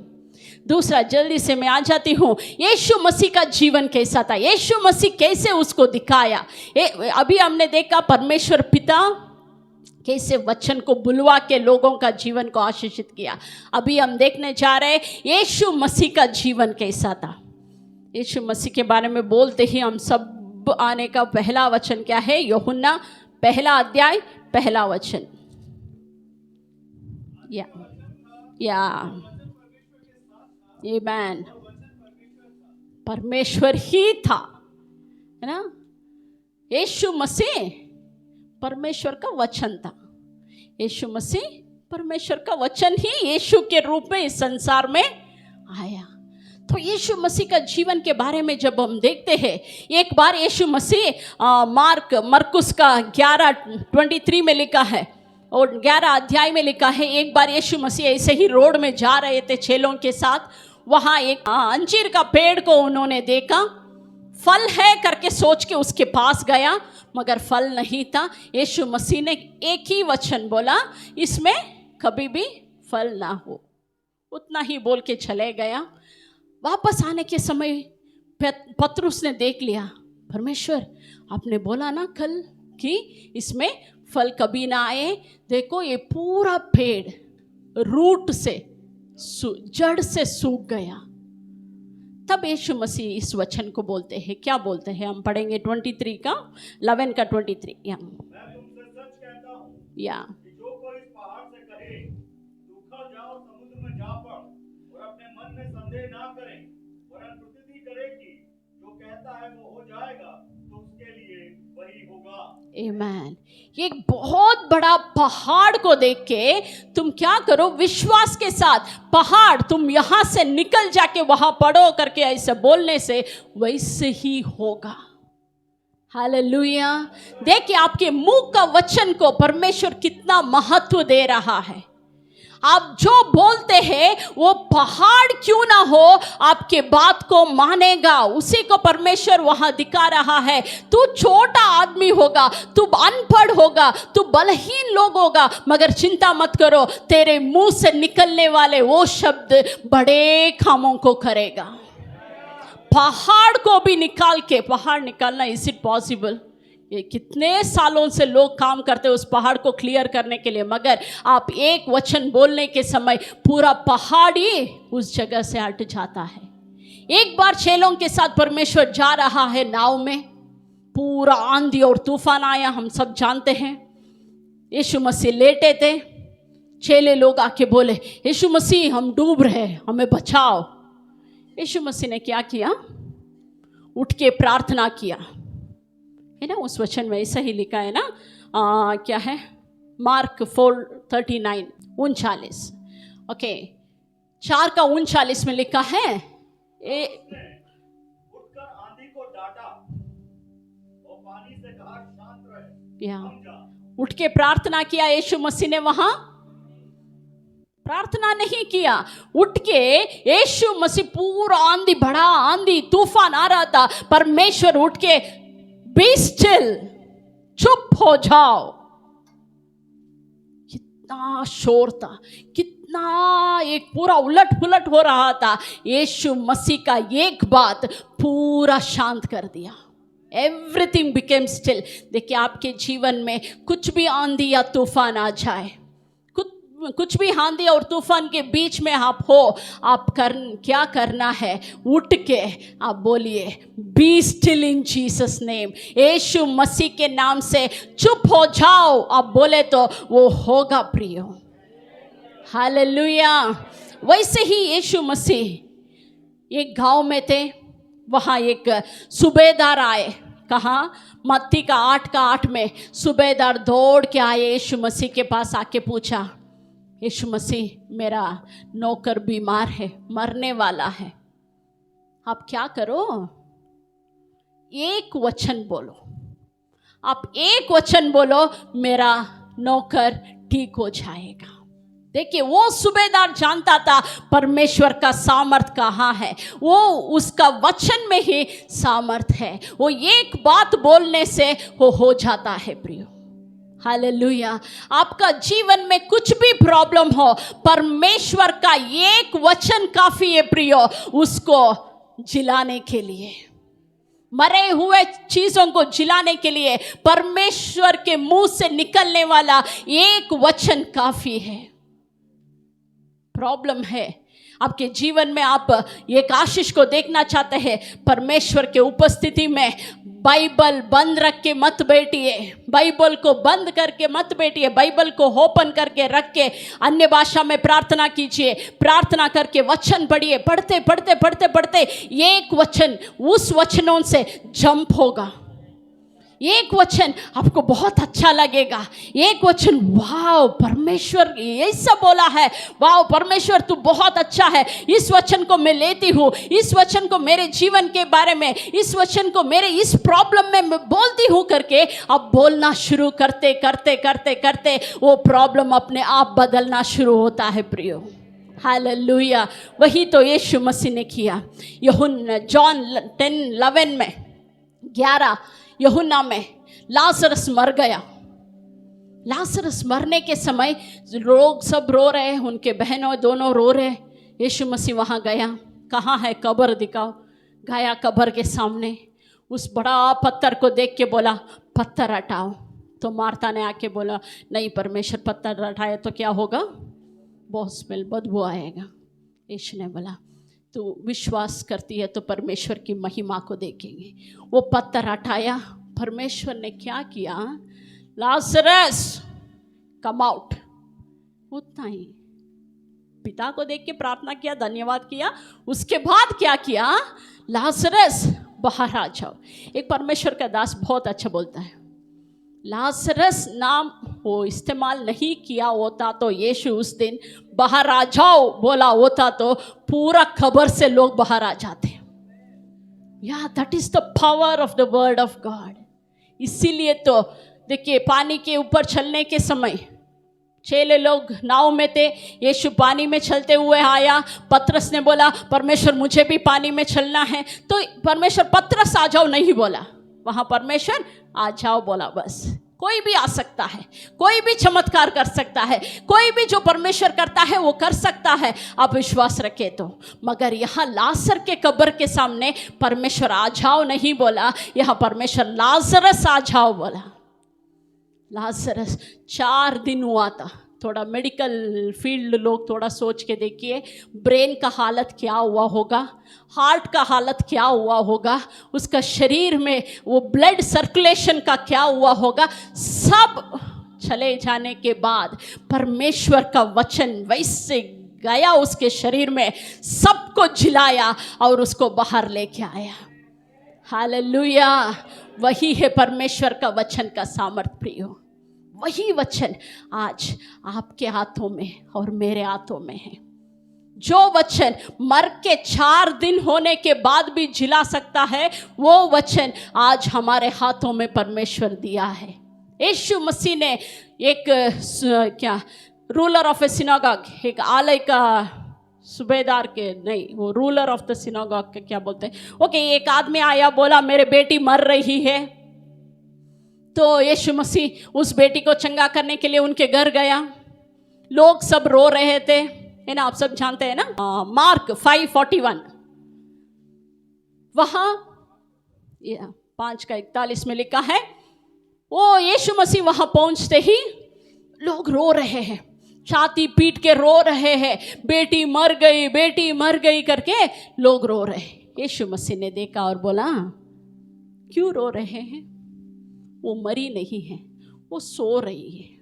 दूसरा, जल्दी से मैं आ जाती हूँ, यीशु मसीह का जीवन कैसा था? यीशु मसीह कैसे उसको दिखाया? अभी हमने देखा परमेश्वर पिता कैसे वचन को बुलवा के लोगों का जीवन को आशीषित किया। अभी हम देखने जा रहे हैं यीशु मसीह का जीवन कैसा था। यीशु मसीह के बारे में बोलते ही हम सब आने का पहला वचन क्या है? यूहन्ना 1:1 या आमेन। परमेश्वर ही था, है ना? यीशु मसीह परमेश्वर का वचन था। यीशु मसीह परमेश्वर का वचन ही यीशु के रूप में इस संसार में आया। तो यीशु मसीह का जीवन के बारे में जब हम देखते हैं, एक बार यीशु मसीह मरकुस का 11:23 में लिखा है और 11 अध्याय में लिखा है, एक बार यीशु मसीह ऐसे ही रोड में जा रहे थे चेलों के साथ। वहाँ एक अंजीर का पेड़ को उन्होंने देखा, फल है करके सोच के उसके पास गया, मगर फल नहीं था। यीशु मसीह ने एक ही वचन बोला, इसमें कभी भी फल ना हो। उतना ही बोल के चले गया। वापस आने के समय पतरस ने देख लिया, परमेश्वर आपने बोला ना कल कि इसमें फल कभी ना आए। देखो ये पूरा पेड़ रूट से जड़ से सूख गया। तब यीशु मसीह इस वचन को बोलते हैं, क्या बोलते हैं? हम पढ़ेंगे 23 का 11 का 23। मैं तुमसे सच कहता हूँ कि जो कोई इस पहाड़ से कहे तू उखड़ जा और समुद्र में जा पड़, और अपने मन में संदेह ना करे, वरन प्रतीति करे कि जो कहता है वो हो जाएगा, तो उसके लिए वही होगा। आमेन। ये एक बहुत बड़ा पहाड़ को देख के तुम क्या करो? विश्वास के साथ पहाड़ तुम यहाँ से निकल जाके वहां पड़ो करके ऐसे बोलने से वैसे ही होगा। हालेलुया। देखिए आपके मुंह का वचन को परमेश्वर कितना महत्व दे रहा है। आप जो बोलते हैं वो पहाड़ क्यों ना हो आपके बात को मानेगा। उसी को परमेश्वर वहां दिखा रहा है। तू छोटा आदमी होगा, तू अनपढ़ होगा, तू बलहीन लोग होगा, मगर चिंता मत करो, तेरे मुंह से निकलने वाले वो शब्द बड़े कामों को करेगा। पहाड़ को भी निकाल के, पहाड़ निकालना इज इट पॉसिबल? ये कितने सालों से लोग काम करते हैं उस पहाड़ को क्लियर करने के लिए, मगर आप एक वचन बोलने के समय पूरा पहाड़ ही उस जगह से हट जाता है। एक बार चेलों के साथ परमेश्वर जा रहा है नाव में, पूरा आंधी और तूफान आया, हम सब जानते हैं। यीशु मसीह लेटे थे, चेले लोग आके बोले, यीशु मसीह हम डूब रहे, हमें बचाओ। यीशु मसीह ने क्या किया? उठ के प्रार्थना किया, है ना? उस वचन में ऐसा ही लिखा है ना, क्या है? मार्क 4:39 39, ओके 4 का 39 में लिखा है, या उठ के प्रार्थना किया। यीशु मसीह ने वहां प्रार्थना नहीं किया, उठ के यीशु मसीह पूरा आंधी, बड़ा आंधी तूफान आ रहा था, परमेश्वर उठ के बी स्टिल, चुप हो जाओ। कितना शोर था, कितना एक पूरा उलट पुलट हो रहा था। यीशु मसीह का एक बात पूरा शांत कर दिया। Everything became still. देखिए, आपके जीवन में कुछ भी आंधी या तूफान आ जाए, कुछ भी आंधी और तूफान के बीच में आप हो, आप क्या करना है? उठ के आप बोलिए, be still in Jesus name. यीशु मसीह के नाम से चुप हो जाओ। आप बोले तो वो होगा प्रियो। हालेलुया। वैसे ही यीशु मसीह एक गांव में थे, वहाँ एक सूबेदार आए। कहाँ? मत्ती का 8 में सूबेदार दौड़ के आए, यीशु मसीह के पास आके पूछा, यीशु मसीह, मेरा नौकर बीमार है, मरने वाला है, आप क्या करो? एक वचन बोलो, आप एक वचन बोलो, मेरा नौकर ठीक हो जाएगा। देखिए, वो सूबेदार जानता था परमेश्वर का सामर्थ कहाँ है। वो उसका वचन में ही सामर्थ है। वो एक बात बोलने से वो हो जाता है प्रियो। हालेलुया। आपका जीवन में कुछ भी प्रॉब्लम हो, परमेश्वर का एक वचन काफी है प्रियो, उसको जिलाने के लिए, मरे हुए चीजों को जिलाने के लिए परमेश्वर के मुंह से निकलने वाला एक वचन काफी है। प्रॉब्लम है आपके जीवन में, आप एक आशीष को देखना चाहते हैं, परमेश्वर के उपस्थिति में बाइबल बंद रख के मत बैठिए, बाइबल को बंद करके मत बैठिए, बाइबल को ओपन करके रख के अन्य भाषा में प्रार्थना कीजिए। प्रार्थना करके वचन पढ़िए। पढ़ते पढ़ते पढ़ते पढ़ते एक वचन उस वचनों से जंप होगा। एक वचन आपको बहुत अच्छा लगेगा। एक वचन, वाह परमेश्वर ऐसा बोला है, वाह परमेश्वर तू बहुत अच्छा है, इस वचन को मैं लेती हूँ, इस वचन को मेरे जीवन के बारे में, इस वचन को मेरे इस प्रॉब्लम में मैं बोलती हूँ करके अब बोलना शुरू करते करते करते करते वो प्रॉब्लम अपने आप बदलना शुरू होता है प्रियो। हालेलुया। वही तो यीशु मसीह ने किया। जॉन 10:11 में 11 यूहन्ना में लाजरस मर गया। लाजरस मरने के समय लोग सब रो रहे, उनके बहनों दोनों रो रहे। यीशु मसीह वहाँ गया, कहाँ है कब्र दिखाओ। गया कब्र के सामने, उस बड़ा पत्थर को देख के बोला पत्थर हटाओ। तो मार्था ने आके बोला, नहीं परमेश्वर, पत्थर हटाए तो क्या होगा? बहुत स्मेल, बदबू आएगा। यीशु ने बोला, तू विश्वास करती है तो परमेश्वर की महिमा को देखेंगे। वो पत्थर हटाया। परमेश्वर ने क्या किया? लाजरस कम आउट, उतना ही। पिता को देख के प्रार्थना किया, धन्यवाद किया। उसके बाद क्या किया? लाजरस बाहर आ जाओ। एक परमेश्वर का दास बहुत अच्छा बोलता है, लाजरस नाम वो इस्तेमाल नहीं किया होता तो यीशु उस दिन बाहर आ जाओ बोला होता तो पूरा खबर से लोग बाहर आ जाते। या that is the power of the word of God. इसीलिए तो देखिए, पानी के ऊपर चलने के समय 6 लोग नाव में थे, यीशु पानी में चलते हुए आया। पतरस ने बोला, परमेश्वर मुझे भी पानी में चलना है। तो परमेश्वर पतरस आ जाओ नहीं बोला, वहाँ परमेश्वर आ जाओ बोला। बस कोई भी आ सकता है, कोई भी चमत्कार कर सकता है, कोई भी जो परमेश्वर करता है वो कर सकता है, आप विश्वास रखे तो। मगर यहाँ लाजर के कब्र के सामने परमेश्वर आ जाओ नहीं बोला, यहाँ परमेश्वर लाजरस आ जाओ बोला। लाजरस 4 दिन हुआ था। थोड़ा मेडिकल फील्ड लोग थोड़ा सोच के देखिए, ब्रेन का हालत क्या हुआ होगा, हार्ट का हालत क्या हुआ होगा, उसका शरीर में वो ब्लड सर्कुलेशन का क्या हुआ होगा। सब चले जाने के बाद परमेश्वर का वचन वैसे गया उसके शरीर में, सबको झिलाया और उसको बाहर लेके आया। हालेलुया। वही है परमेश्वर का वचन का सामर्थ प्रियो। वही वचन आज आपके हाथों में और मेरे हाथों में है। जो वचन मर के 4 दिन होने के बाद भी जिला सकता है, वो वचन आज हमारे हाथों में परमेश्वर दिया है। यीशु मसीह ने एक क्या रूलर ऑफ ए सिनागॉग, एक आलय का सूबेदार के नहीं, वो रूलर ऑफ द सिनागॉग के क्या बोलते हैं, ओके, एक आदमी आया, बोला मेरे बेटी मर रही है। तो यीशु मसीह उस बेटी को चंगा करने के लिए उनके घर गया। लोग सब रो रहे थे, है ना, आप सब जानते हैं ना, मार्क 5:41 वहां 5:41 में लिखा है, वो यीशु मसीह वहां पहुंचते ही लोग रो रहे हैं, छाती पीट के रो रहे हैं, बेटी मर गई करके लोग रो रहे। यीशु मसीह ने देखा और बोला, क्यों रो रहे हैं? वो मरी नहीं है, वो सो रही है।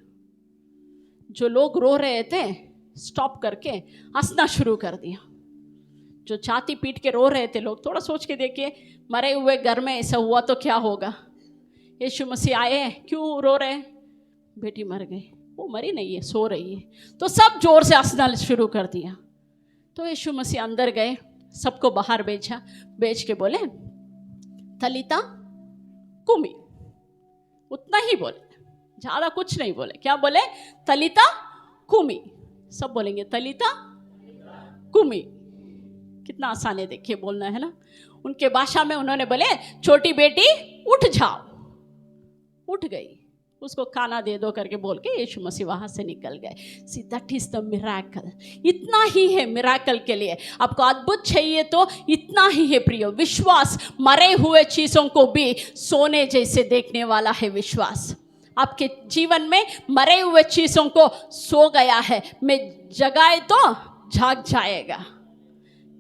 जो लोग रो रहे थे स्टॉप करके हंसना शुरू कर दिया। जो छाती पीट के रो रहे थे लोग, थोड़ा सोच के देखिए, मरे हुए घर में ऐसा हुआ तो क्या होगा। यीशु मसीह आए, क्यों रो रहे? बेटी मर गई, वो मरी नहीं है, सो रही है। तो सब जोर से हंसना शुरू कर दिया। तो यीशु मसीह अंदर गए, सबको बाहर भेजा, भेज के बोले, तलीता कुमी, उतना ही बोले, ज़्यादा कुछ नहीं बोले। क्या बोले? तलीता कुमी। सब बोलेंगे तलीता कुमी। कितना आसान है देखिए बोलना, है ना। उनके भाषा में उन्होंने बोले, छोटी बेटी उठ जाओ। उठ गई, उसको खाना दे दो करके बोल के यीशु मसीह वहाँ से निकल गए। See that is the miracle. इतना ही है मिराकल के लिए। आपको अद्भुत चाहिए तो इतना ही है प्रियो, विश्वास। मरे हुए चीज़ों को भी सोने जैसे देखने वाला है विश्वास। आपके जीवन में मरे हुए चीज़ों को सो गया है, मैं जगाए तो जाग जाएगा।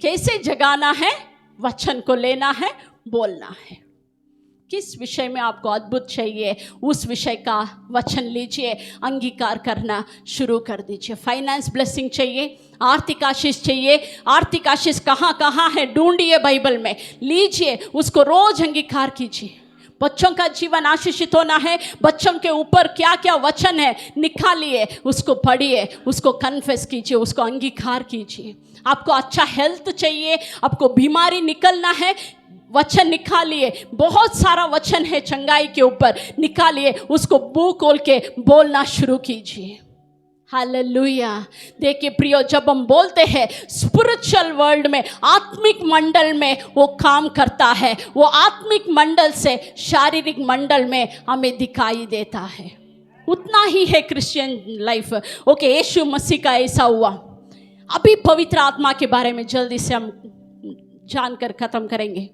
कैसे जगाना है? वचन को लेना है, बोलना है। किस विषय में आपको अद्भुत चाहिए, उस विषय का वचन लीजिए, अंगीकार करना शुरू कर दीजिए। फाइनेंस ब्लेसिंग चाहिए, आर्थिक आशीष चाहिए। आर्थिक आशीष कहाँ कहाँ है ढूंढिए, बाइबल में लीजिए, उसको रोज अंगीकार कीजिए। बच्चों का जीवन आशीषित होना है, बच्चों के ऊपर क्या क्या वचन है निकालिए, उसको पढ़िए, उसको कन्फेस कीजिए, उसको अंगीकार कीजिए। आपको अच्छा हेल्थ चाहिए, आपको बीमारी निकलना है, वचन निकालिए। बहुत सारा वचन है चंगाई के ऊपर, निकालिए, उसको मुंह खोल के बोलना शुरू कीजिए। हालेलुया। देखिए प्रियो, जब हम बोलते हैं स्पिरिचुअल वर्ल्ड में, आत्मिक मंडल में वो काम करता है, वो आत्मिक मंडल से शारीरिक मंडल में हमें दिखाई देता है। उतना ही है क्रिश्चियन लाइफ। ओके, यीशु मसीह का ऐसा हुआ। अभी पवित्र आत्मा के बारे में जल्दी से हम जानकर ख़त्म करेंगे।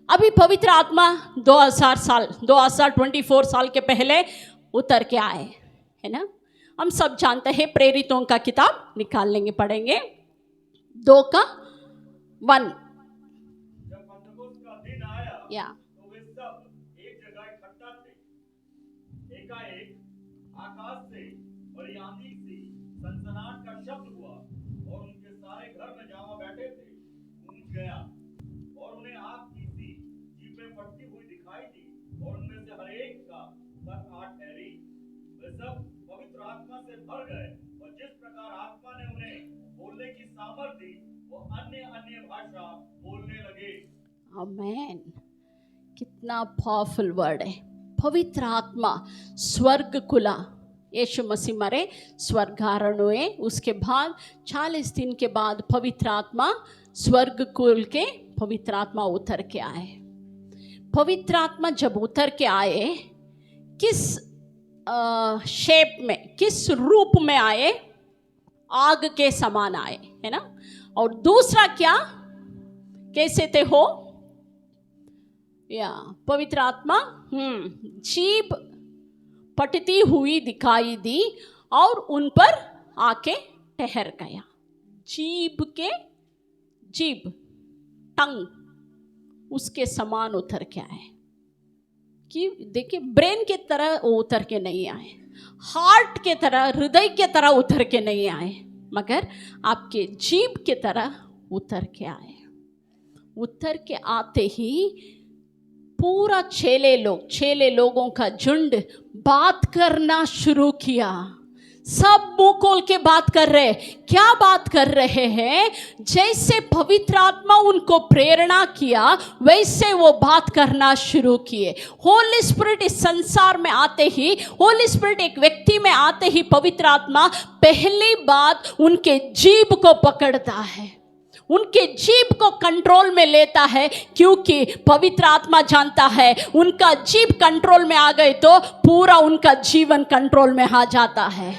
अभी पवित्र आत्मा 2024 साल के पहले उतर के आए, है ना। हम सब जानते हैं, प्रेरितों का किताब निकाल लेंगे, पढ़ेंगे 2:1। जब पंतकोस्त का दिन आया या तो वे सब एक जगह इकट्ठा थे। एकाएक आकाश से बड़ी आंधी सी सनसनाहट का शब्द हुआ और उनके सारे घर में जहाँ बैठे थे गूंज गया और उन्हें आग की सी जीभें फटती हुई दिखाई दी और उनमें से हर एक का सर आठ ठहरी। वे सब पवित्र आत्मा से भर गए और जिस प्रकार आत्मा ने उन्हें बोलने की सामर्थ दी, वो अन्य अन्य भाषा बोलने लगे। आमेन। कितना पावरफुल वर्ड है, पवित्र आत्मा। स्वर्ग खुला, यीशु मसीह मरे, स्वर्गारोहण हुए, उसके बाद 40 दिन के बाद पवित्र आत्मा स्वर्ग खुल के पवित्र आत्मा उतर के आए। पवित्र आत्मा जब उतर के आए, किस शेप में, किस रूप में आए? आग के समान आए, है ना। और दूसरा क्या, कैसे थे हो? या पवित्र आत्मा जीभ पटती हुई दिखाई दी और उन पर आके ठहर गया। जीभ टंग उसके समान उतर के आए। कि देखिए, ब्रेन के तरह वो उतर के नहीं आए, हार्ट के तरह, हृदय के तरह उतर के नहीं आए, मगर आपके जीभ के तरह उतर के आए। उतर के आते ही पूरा चेले लोगों का झुंड बात करना शुरू किया। सब मुंह खोल के बात कर रहे हैं। क्या बात कर रहे हैं? जैसे पवित्र आत्मा उनको प्रेरणा किया वैसे वो बात करना शुरू किए। होली स्पिरिट इस संसार में आते ही, होली स्पिरिट एक व्यक्ति में आते ही पवित्र आत्मा पहली बात उनके जीभ को पकड़ता है, उनके जीभ को कंट्रोल में लेता है, क्योंकि पवित्र आत्मा जानता है उनका जीभ कंट्रोल में आ गए तो पूरा उनका जीवन कंट्रोल में आ जाता है।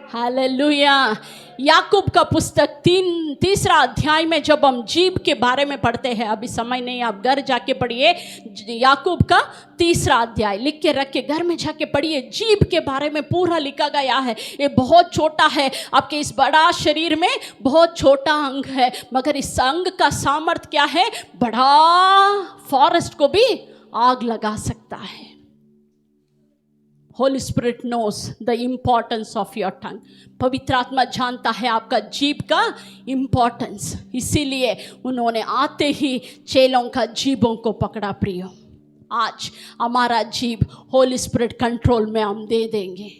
हालेलुया। याकूब का पुस्तक तीसरा अध्याय में जब हम जीभ के बारे में पढ़ते हैं, अभी समय नहीं, आप घर जाके पढ़िए। याकूब का तीसरा अध्याय लिख के रख के घर में जाके पढ़िए। जीभ के बारे में पूरा लिखा गया है। ये बहुत छोटा है, आपके इस बड़ा शरीर में बहुत छोटा अंग है, मगर इस अंग का सामर्थ्य क्या है? बड़ा फॉरेस्ट को भी आग लगा सकता है। Holi spirit knows the importance of your tongue. पवित्र आत्मा जानता है आपका जीभ का इम्पॉर्टेंस, इसीलिए उन्होंने आते ही चेलों का जीभों को पकड़ा। प्रियो, आज हमारा जीभ होली स्पिरिट कंट्रोल में हम दे देंगे।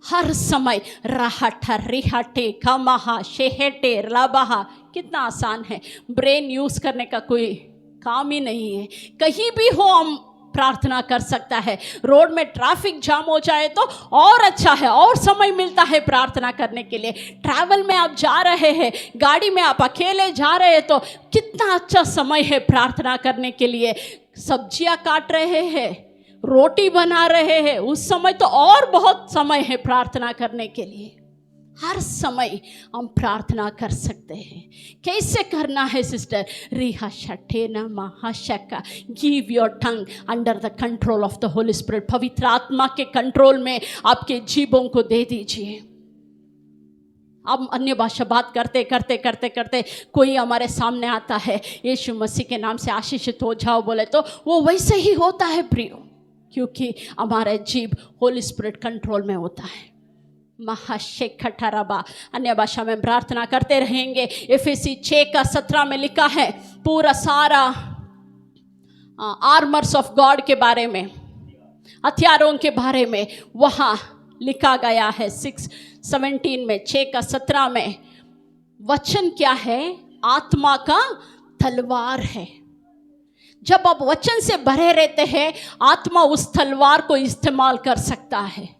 हर समय राहट रिहटे कमहा शेहेटे लाबहा, कितना आसान है। ब्रेन यूज करने का कोई काम ही नहीं है। कहीं भी हो हम प्रार्थना कर सकता है। रोड में ट्रैफिक जाम हो जाए तो और अच्छा है, और समय मिलता है प्रार्थना करने के लिए। ट्रैवल में आप जा रहे हैं, गाड़ी में आप अकेले जा रहे हैं तो कितना अच्छा समय है प्रार्थना करने के लिए। सब्जियां काट रहे हैं, रोटी बना रहे हैं, उस समय तो और बहुत समय है प्रार्थना करने के लिए। हर समय हम प्रार्थना कर सकते हैं। कैसे करना है सिस्टर? रिहा शठेना महाशका, give your tongue under the control of the Holy Spirit. पवित्र आत्मा के कंट्रोल में आपके जीभों को दे दीजिए। अब अन्य भाषा बात करते करते करते करते कोई हमारे सामने आता है, यीशु मसीह के नाम से आशीषित हो जाओ बोले तो वो वैसे ही होता है प्रियो, क्योंकि हमारा जीभ होली स्पिरिट कंट्रोल में होता है। महाशेखठरबा, अन्य भाषा में प्रार्थना करते रहेंगे। एफएसी 6:17 में लिखा है पूरा सारा आर्मर्स ऑफ गॉड के बारे में, हथियारों के बारे में वहाँ लिखा गया है। 6:17 में, 6:17 में वचन क्या है? आत्मा का तलवार है। जब आप वचन से भरे रहते हैं, आत्मा उस तलवार को इस्तेमाल कर सकता है।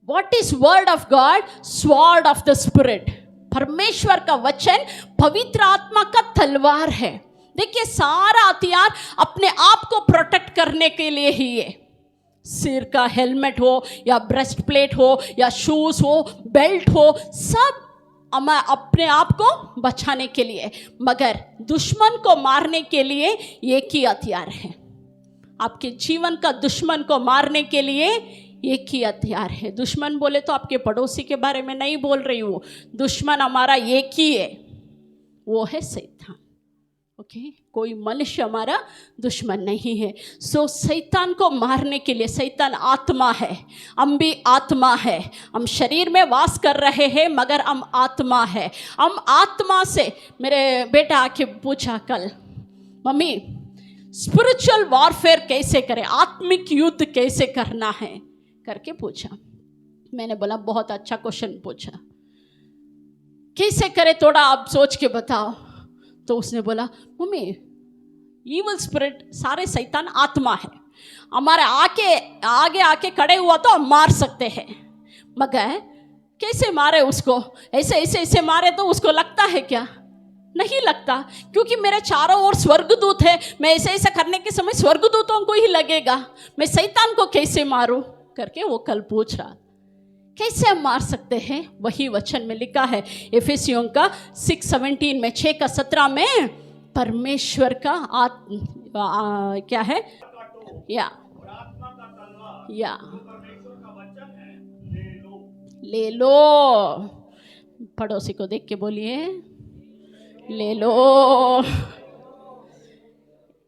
What is word of God? Sword of the Spirit. परमेश्वर का वचन पवित्र आत्मा का तलवार है। देखिए, सारा हथियार अपने आप को प्रोटेक्ट करने के लिए ही है। सिर का हेलमेट हो या ब्रेस्ट प्लेट हो या शूज हो, बेल्ट हो, सब अपने आप को बचाने के लिए। मगर दुश्मन को मारने के लिए एक ही हथियार है। आपके जीवन का दुश्मन को मारने के लिए एक ही हथियार है। दुश्मन बोले तो आपके पड़ोसी के बारे में नहीं बोल रही हूँ। दुश्मन हमारा एक ही है, वो है शैतान। ओके, कोई मनुष्य हमारा दुश्मन नहीं है। सो शैतान को मारने के लिए, शैतान आत्मा है, हम भी आत्मा है। हम शरीर में वास कर रहे हैं मगर हम आत्मा है। हम आत्मा से, मेरे बेटा आके पूछा कल, मम्मी स्पिरिचुअल वॉरफेयर कैसे करें, आत्मिक युद्ध कैसे करना है करके पूछा। मैंने बोला बहुत अच्छा क्वेश्चन पूछा, कैसे करे थोड़ा आप सोच के बताओ। तो उसने बोला, मम्मी ईवल स्पिरिट सारे शैतान आत्मा है, हमारे आगे आके खड़े हुआ तो हम मार सकते हैं, मगर कैसे मारे उसको? ऐसे मारे तो उसको लगता है क्या? नहीं लगता, क्योंकि मेरे चारों ओर स्वर्गदूत है। मैं ऐसे करने के समय स्वर्गदूतों को ही लगेगा, मैं शैतान को कैसे मारूं करके वो कल पूछ रहा। कैसे हम मार सकते हैं? वही वचन में लिखा है एफेसियों का 6:17 में, 6:17 में परमेश्वर का क्या है या ले लो। पड़ोसी को देख के बोलिए ले लो।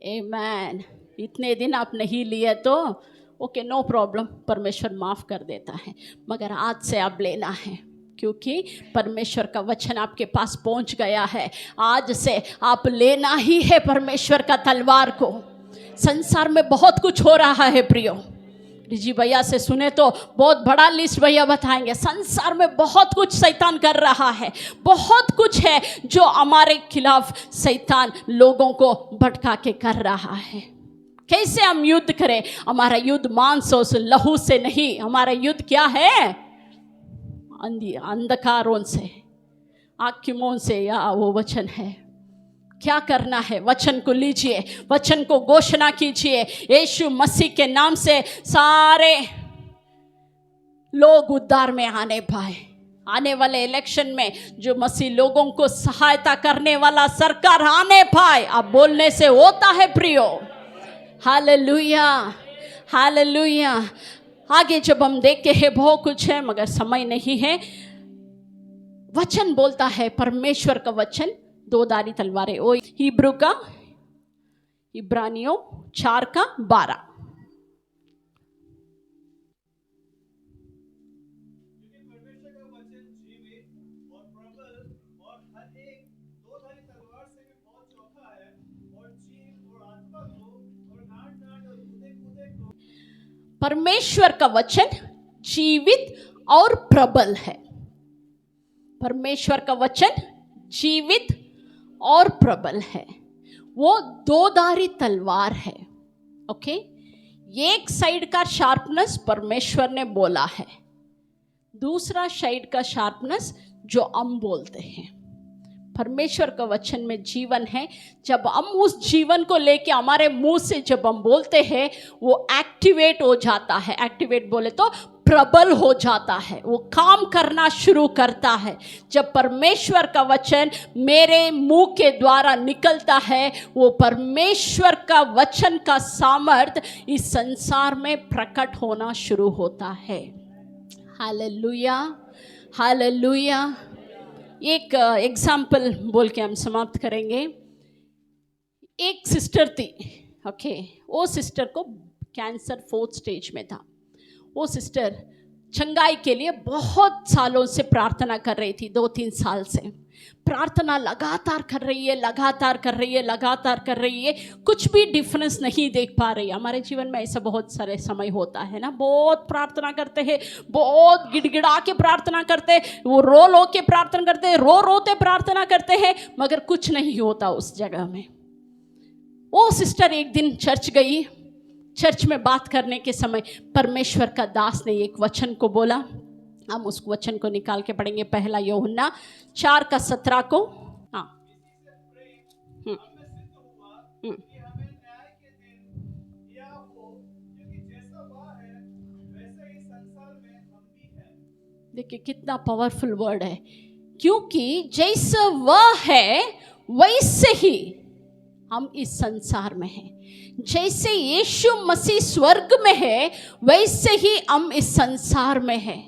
आमेन। इतने दिन आप नहीं लिए तो ओके, नो प्रॉब्लम, परमेश्वर माफ़ कर देता है, मगर आज से आप लेना है, क्योंकि परमेश्वर का वचन आपके पास पहुंच गया है। आज से आप लेना ही है परमेश्वर का तलवार को। संसार में बहुत कुछ हो रहा है प्रियो, डीजी भैया से सुने तो बहुत बड़ा लिस्ट भैया बताएंगे। संसार में बहुत कुछ शैतान कर रहा है, बहुत कुछ है जो हमारे खिलाफ शैतान लोगों को भटका के कर रहा है। कैसे हम युद्ध करें? हमारा युद्ध मांस और लहू से नहीं, हमारा युद्ध क्या है? अंधकारों से, आँखों से, या वो वचन है। क्या करना है? वचन को लीजिए, वचन को घोषणा कीजिए। यीशु मसीह के नाम से सारे लोग उद्धार में आने पाए। आने वाले इलेक्शन में जो मसीह लोगों को सहायता करने वाला सरकार आने पाए। अब बोलने से होता है प्रियो। Hallelujah, hallelujah. आगे जब हम देखते हैं बहुत कुछ है, मगर समय नहीं है। वचन बोलता है, परमेश्वर का वचन दो धारी तलवारें। ओ हिब्रू का, इब्रानियों 4:12। परमेश्वर का वचन जीवित और प्रबल और हर एक दो-धारी तलवार से भी बहुत चौखा है और जीव और आत्मा को और गांठ और गुदे को। परमेश्वर का वचन जीवित और प्रबल है। परमेश्वर का वचन जीवित और प्रबल है। वो दो धारी तलवार है। ओके, एक साइड का शार्पनेस परमेश्वर ने बोला है, दूसरा साइड का शार्पनेस जो हम बोलते हैं। परमेश्वर का वचन में जीवन है। जब हम उस जीवन को लेके हमारे मुंह से जब हम बोलते हैं, वो एक्टिवेट हो जाता है। एक्टिवेट बोले तो प्रबल हो जाता है, वो काम करना शुरू करता है। जब परमेश्वर का वचन मेरे मुंह के द्वारा निकलता है, वो परमेश्वर का वचन का सामर्थ इस संसार में प्रकट होना शुरू होता है। Hallelujah, hallelujah. एक एग्जाम्पल बोल के हम समाप्त करेंगे। एक सिस्टर थी, ओके, वो सिस्टर को कैंसर 4th स्टेज में था। वो सिस्टर चंगाई के लिए बहुत सालों से प्रार्थना कर रही थी, 2-3 साल से प्रार्थना लगातार कर रही है, लगातार कर रही है, लगातार कर रही है। कुछ भी डिफरेंस नहीं देख पा रही। हमारे जीवन में ऐसा बहुत सारे समय होता है ना, बहुत प्रार्थना करते हैं, बहुत गिड़गिड़ा के प्रार्थना करते हैं, वो रो के प्रार्थना करते हैं, रोते प्रार्थना करते हैं, मगर कुछ नहीं होता उस जगह में। वो सिस्टर एक दिन चर्च गई। चर्च में बात करने के समय परमेश्वर का दास ने एक वचन को बोला। हम उस वचन को निकाल के पढ़ेंगे, 1 यूहन्ना 4:17 को। हाँ, देखिए कितना पावरफुल वर्ड है। क्योंकि जैसा वह है वैसे ही हम इस संसार में हैं। जैसे यीशु मसीह स्वर्ग में है, वैसे ही हम इस संसार में हैं।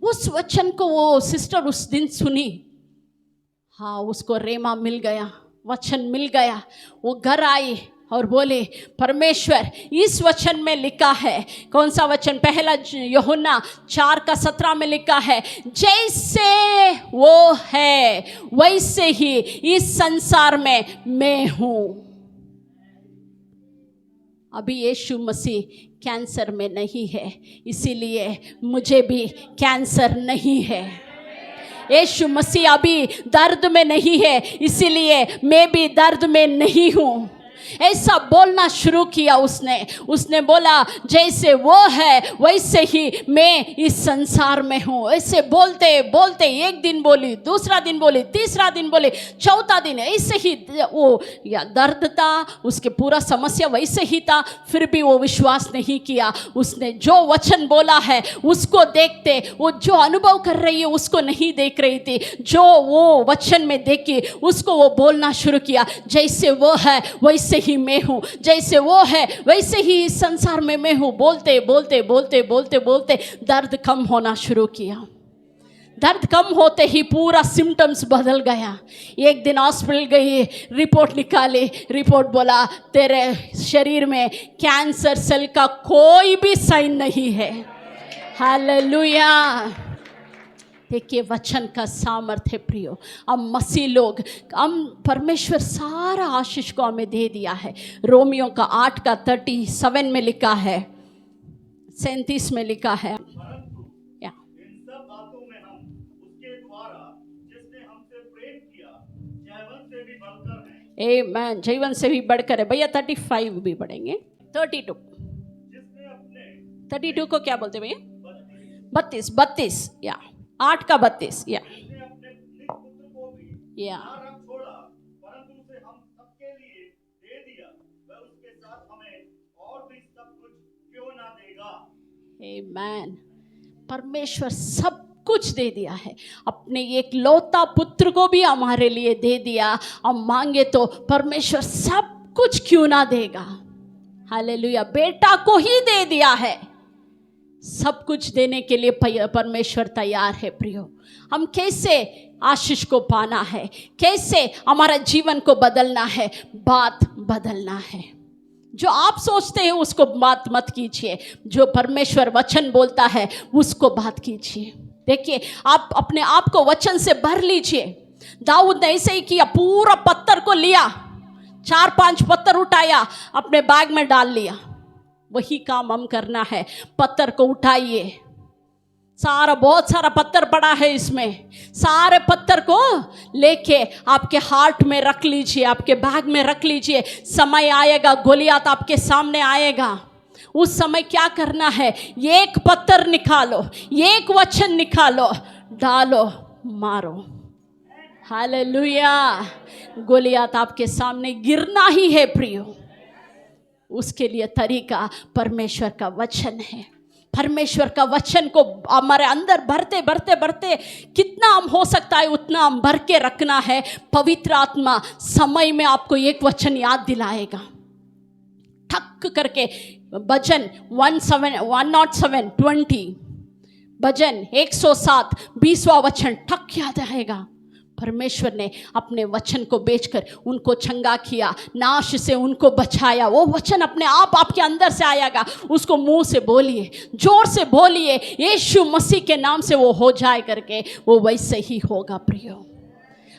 उस वचन को वो सिस्टर उस दिन सुनी। हाँ, उसको रेमा मिल गया, वचन मिल गया। वो घर आई और बोले, परमेश्वर इस वचन में लिखा है। कौन सा वचन? 1 यूहन्ना 4:17 में लिखा है, जैसे वो है वैसे ही इस संसार में मैं हूँ। अभी यीशु मसीह कैंसर में नहीं है, इसीलिए मुझे भी कैंसर नहीं है। यीशु मसीह अभी दर्द में नहीं है, इसीलिए मैं भी दर्द में नहीं हूँ। ऐसा बोलना शुरू किया उसने बोला, जैसे वो है वैसे ही मैं इस संसार में हूँ। ऐसे बोलते बोलते एक दिन बोली, दूसरा दिन बोली, तीसरा दिन बोली, चौथा दिन ऐसे ही वो या दर्द था, उसके पूरा समस्या वैसे ही था, फिर भी वो विश्वास नहीं किया। उसने जो वचन बोला है उसको देखते, वो जो अनुभव कर रही है उसको नहीं देख रही थी, जो वो वचन में देखी उसको वो बोलना शुरू किया। जैसे वो है वैसे ही मैं हूँ, जैसे वो है वैसे ही इस संसार में मैं हूँ। बोलते बोलते बोलते बोलते बोलते दर्द कम होना शुरू किया। दर्द कम होते ही पूरा सिम्टम्स बदल गया। एक दिन हॉस्पिटल गई, रिपोर्ट निकाली, रिपोर्ट बोला तेरे शरीर में कैंसर सेल का कोई भी साइन नहीं है। हालेलुया। देखिए वचन का सामर्थ्य प्रियो। हम मसीह लोग, हम परमेश्वर सारा आशीष को हमें दे दिया है। रोमियो का 8:37 में लिखा है, 37 में लिखा है। या इन सब बातों में हम उसके द्वारा जिसने हमसे प्रेम किया जीवन से भी बढ़कर हैं। आमेन। जीवन से भी बढ़कर है भैया। 35 भी पढ़ेंगे। 32 जिसने अपने 32 को क्या बोलते हैं भैया? 32 या 8 का 32 या जिसने अपने निज पुत्र को भी या ना रख छोड़ा परंतु उसे हम सबके लिए दे दिया, वह उसके साथ हमें और भी सब कुछ क्यों ना देगा। आमेन। परमेश्वर सब कुछ दे दिया है। अपने एक लौता पुत्र को भी हमारे लिए दे दिया। हम मांगे तो परमेश्वर सब कुछ क्यों ना देगा। हालेलुया। बेटा को ही दे दिया है। सब कुछ देने के लिए परमेश्वर तैयार है प्रियो। हम कैसे आशीष को पाना है, कैसे हमारा जीवन को बदलना है, बात बदलना है। जो आप सोचते हैं उसको बात मत कीजिए, जो परमेश्वर वचन बोलता है उसको बात कीजिए। देखिए, आप अपने आप को वचन से भर लीजिए। दाऊद ने ऐसे ही किया, पूरा पत्थर को लिया, 4-5 पत्थर उठाया, अपने बैग में डाल लिया। वही काम हम करना है। पत्थर को उठाइए, बहुत सारा पत्थर पड़ा है इसमें, सारे पत्थर को लेके आपके हार्ट में रख लीजिए, आपके बैग में रख लीजिए। समय आएगा, गोलियात आपके सामने आएगा। उस समय क्या करना है? एक पत्थर निकालो, एक वचन निकालो, डालो, मारो। हालेलुया। गोलियात आपके सामने गिरना ही है प्रियो। उसके लिए तरीका परमेश्वर का वचन है। परमेश्वर का वचन को हमारे अंदर भरते भरते भरते कितना हम हो सकता है उतना हम भर के रखना है। पवित्र आत्मा समय में आपको एक वचन याद दिलाएगा। ठक करके भजन 107:20 भजन 107 20वां वचन ठक याद आएगा। परमेश्वर ने अपने वचन को बेचकर उनको चंगा किया, नाश से उनको बचाया। वो वचन अपने आप आपके अंदर से आएगा। उसको मुंह से बोलिए, जोर से बोलिए, यीशु मसीह के नाम से वो हो जाए करके वो वैसे ही होगा प्रियो।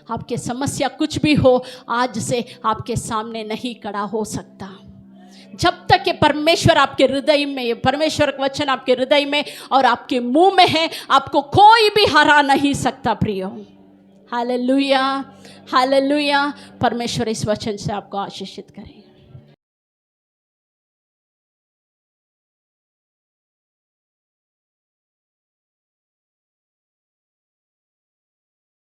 आपके समस्या कुछ भी हो, आज से आपके सामने नहीं खड़ा हो सकता। जब तक कि परमेश्वर आपके हृदय में, परमेश्वर का वचन आपके हृदय में और आपके मुंह में है, आपको कोई भी हरा नहीं सकता प्रियो। Hallelujah, hallelujah. परमेश्वर इस वचन से आपको आशीषित करे।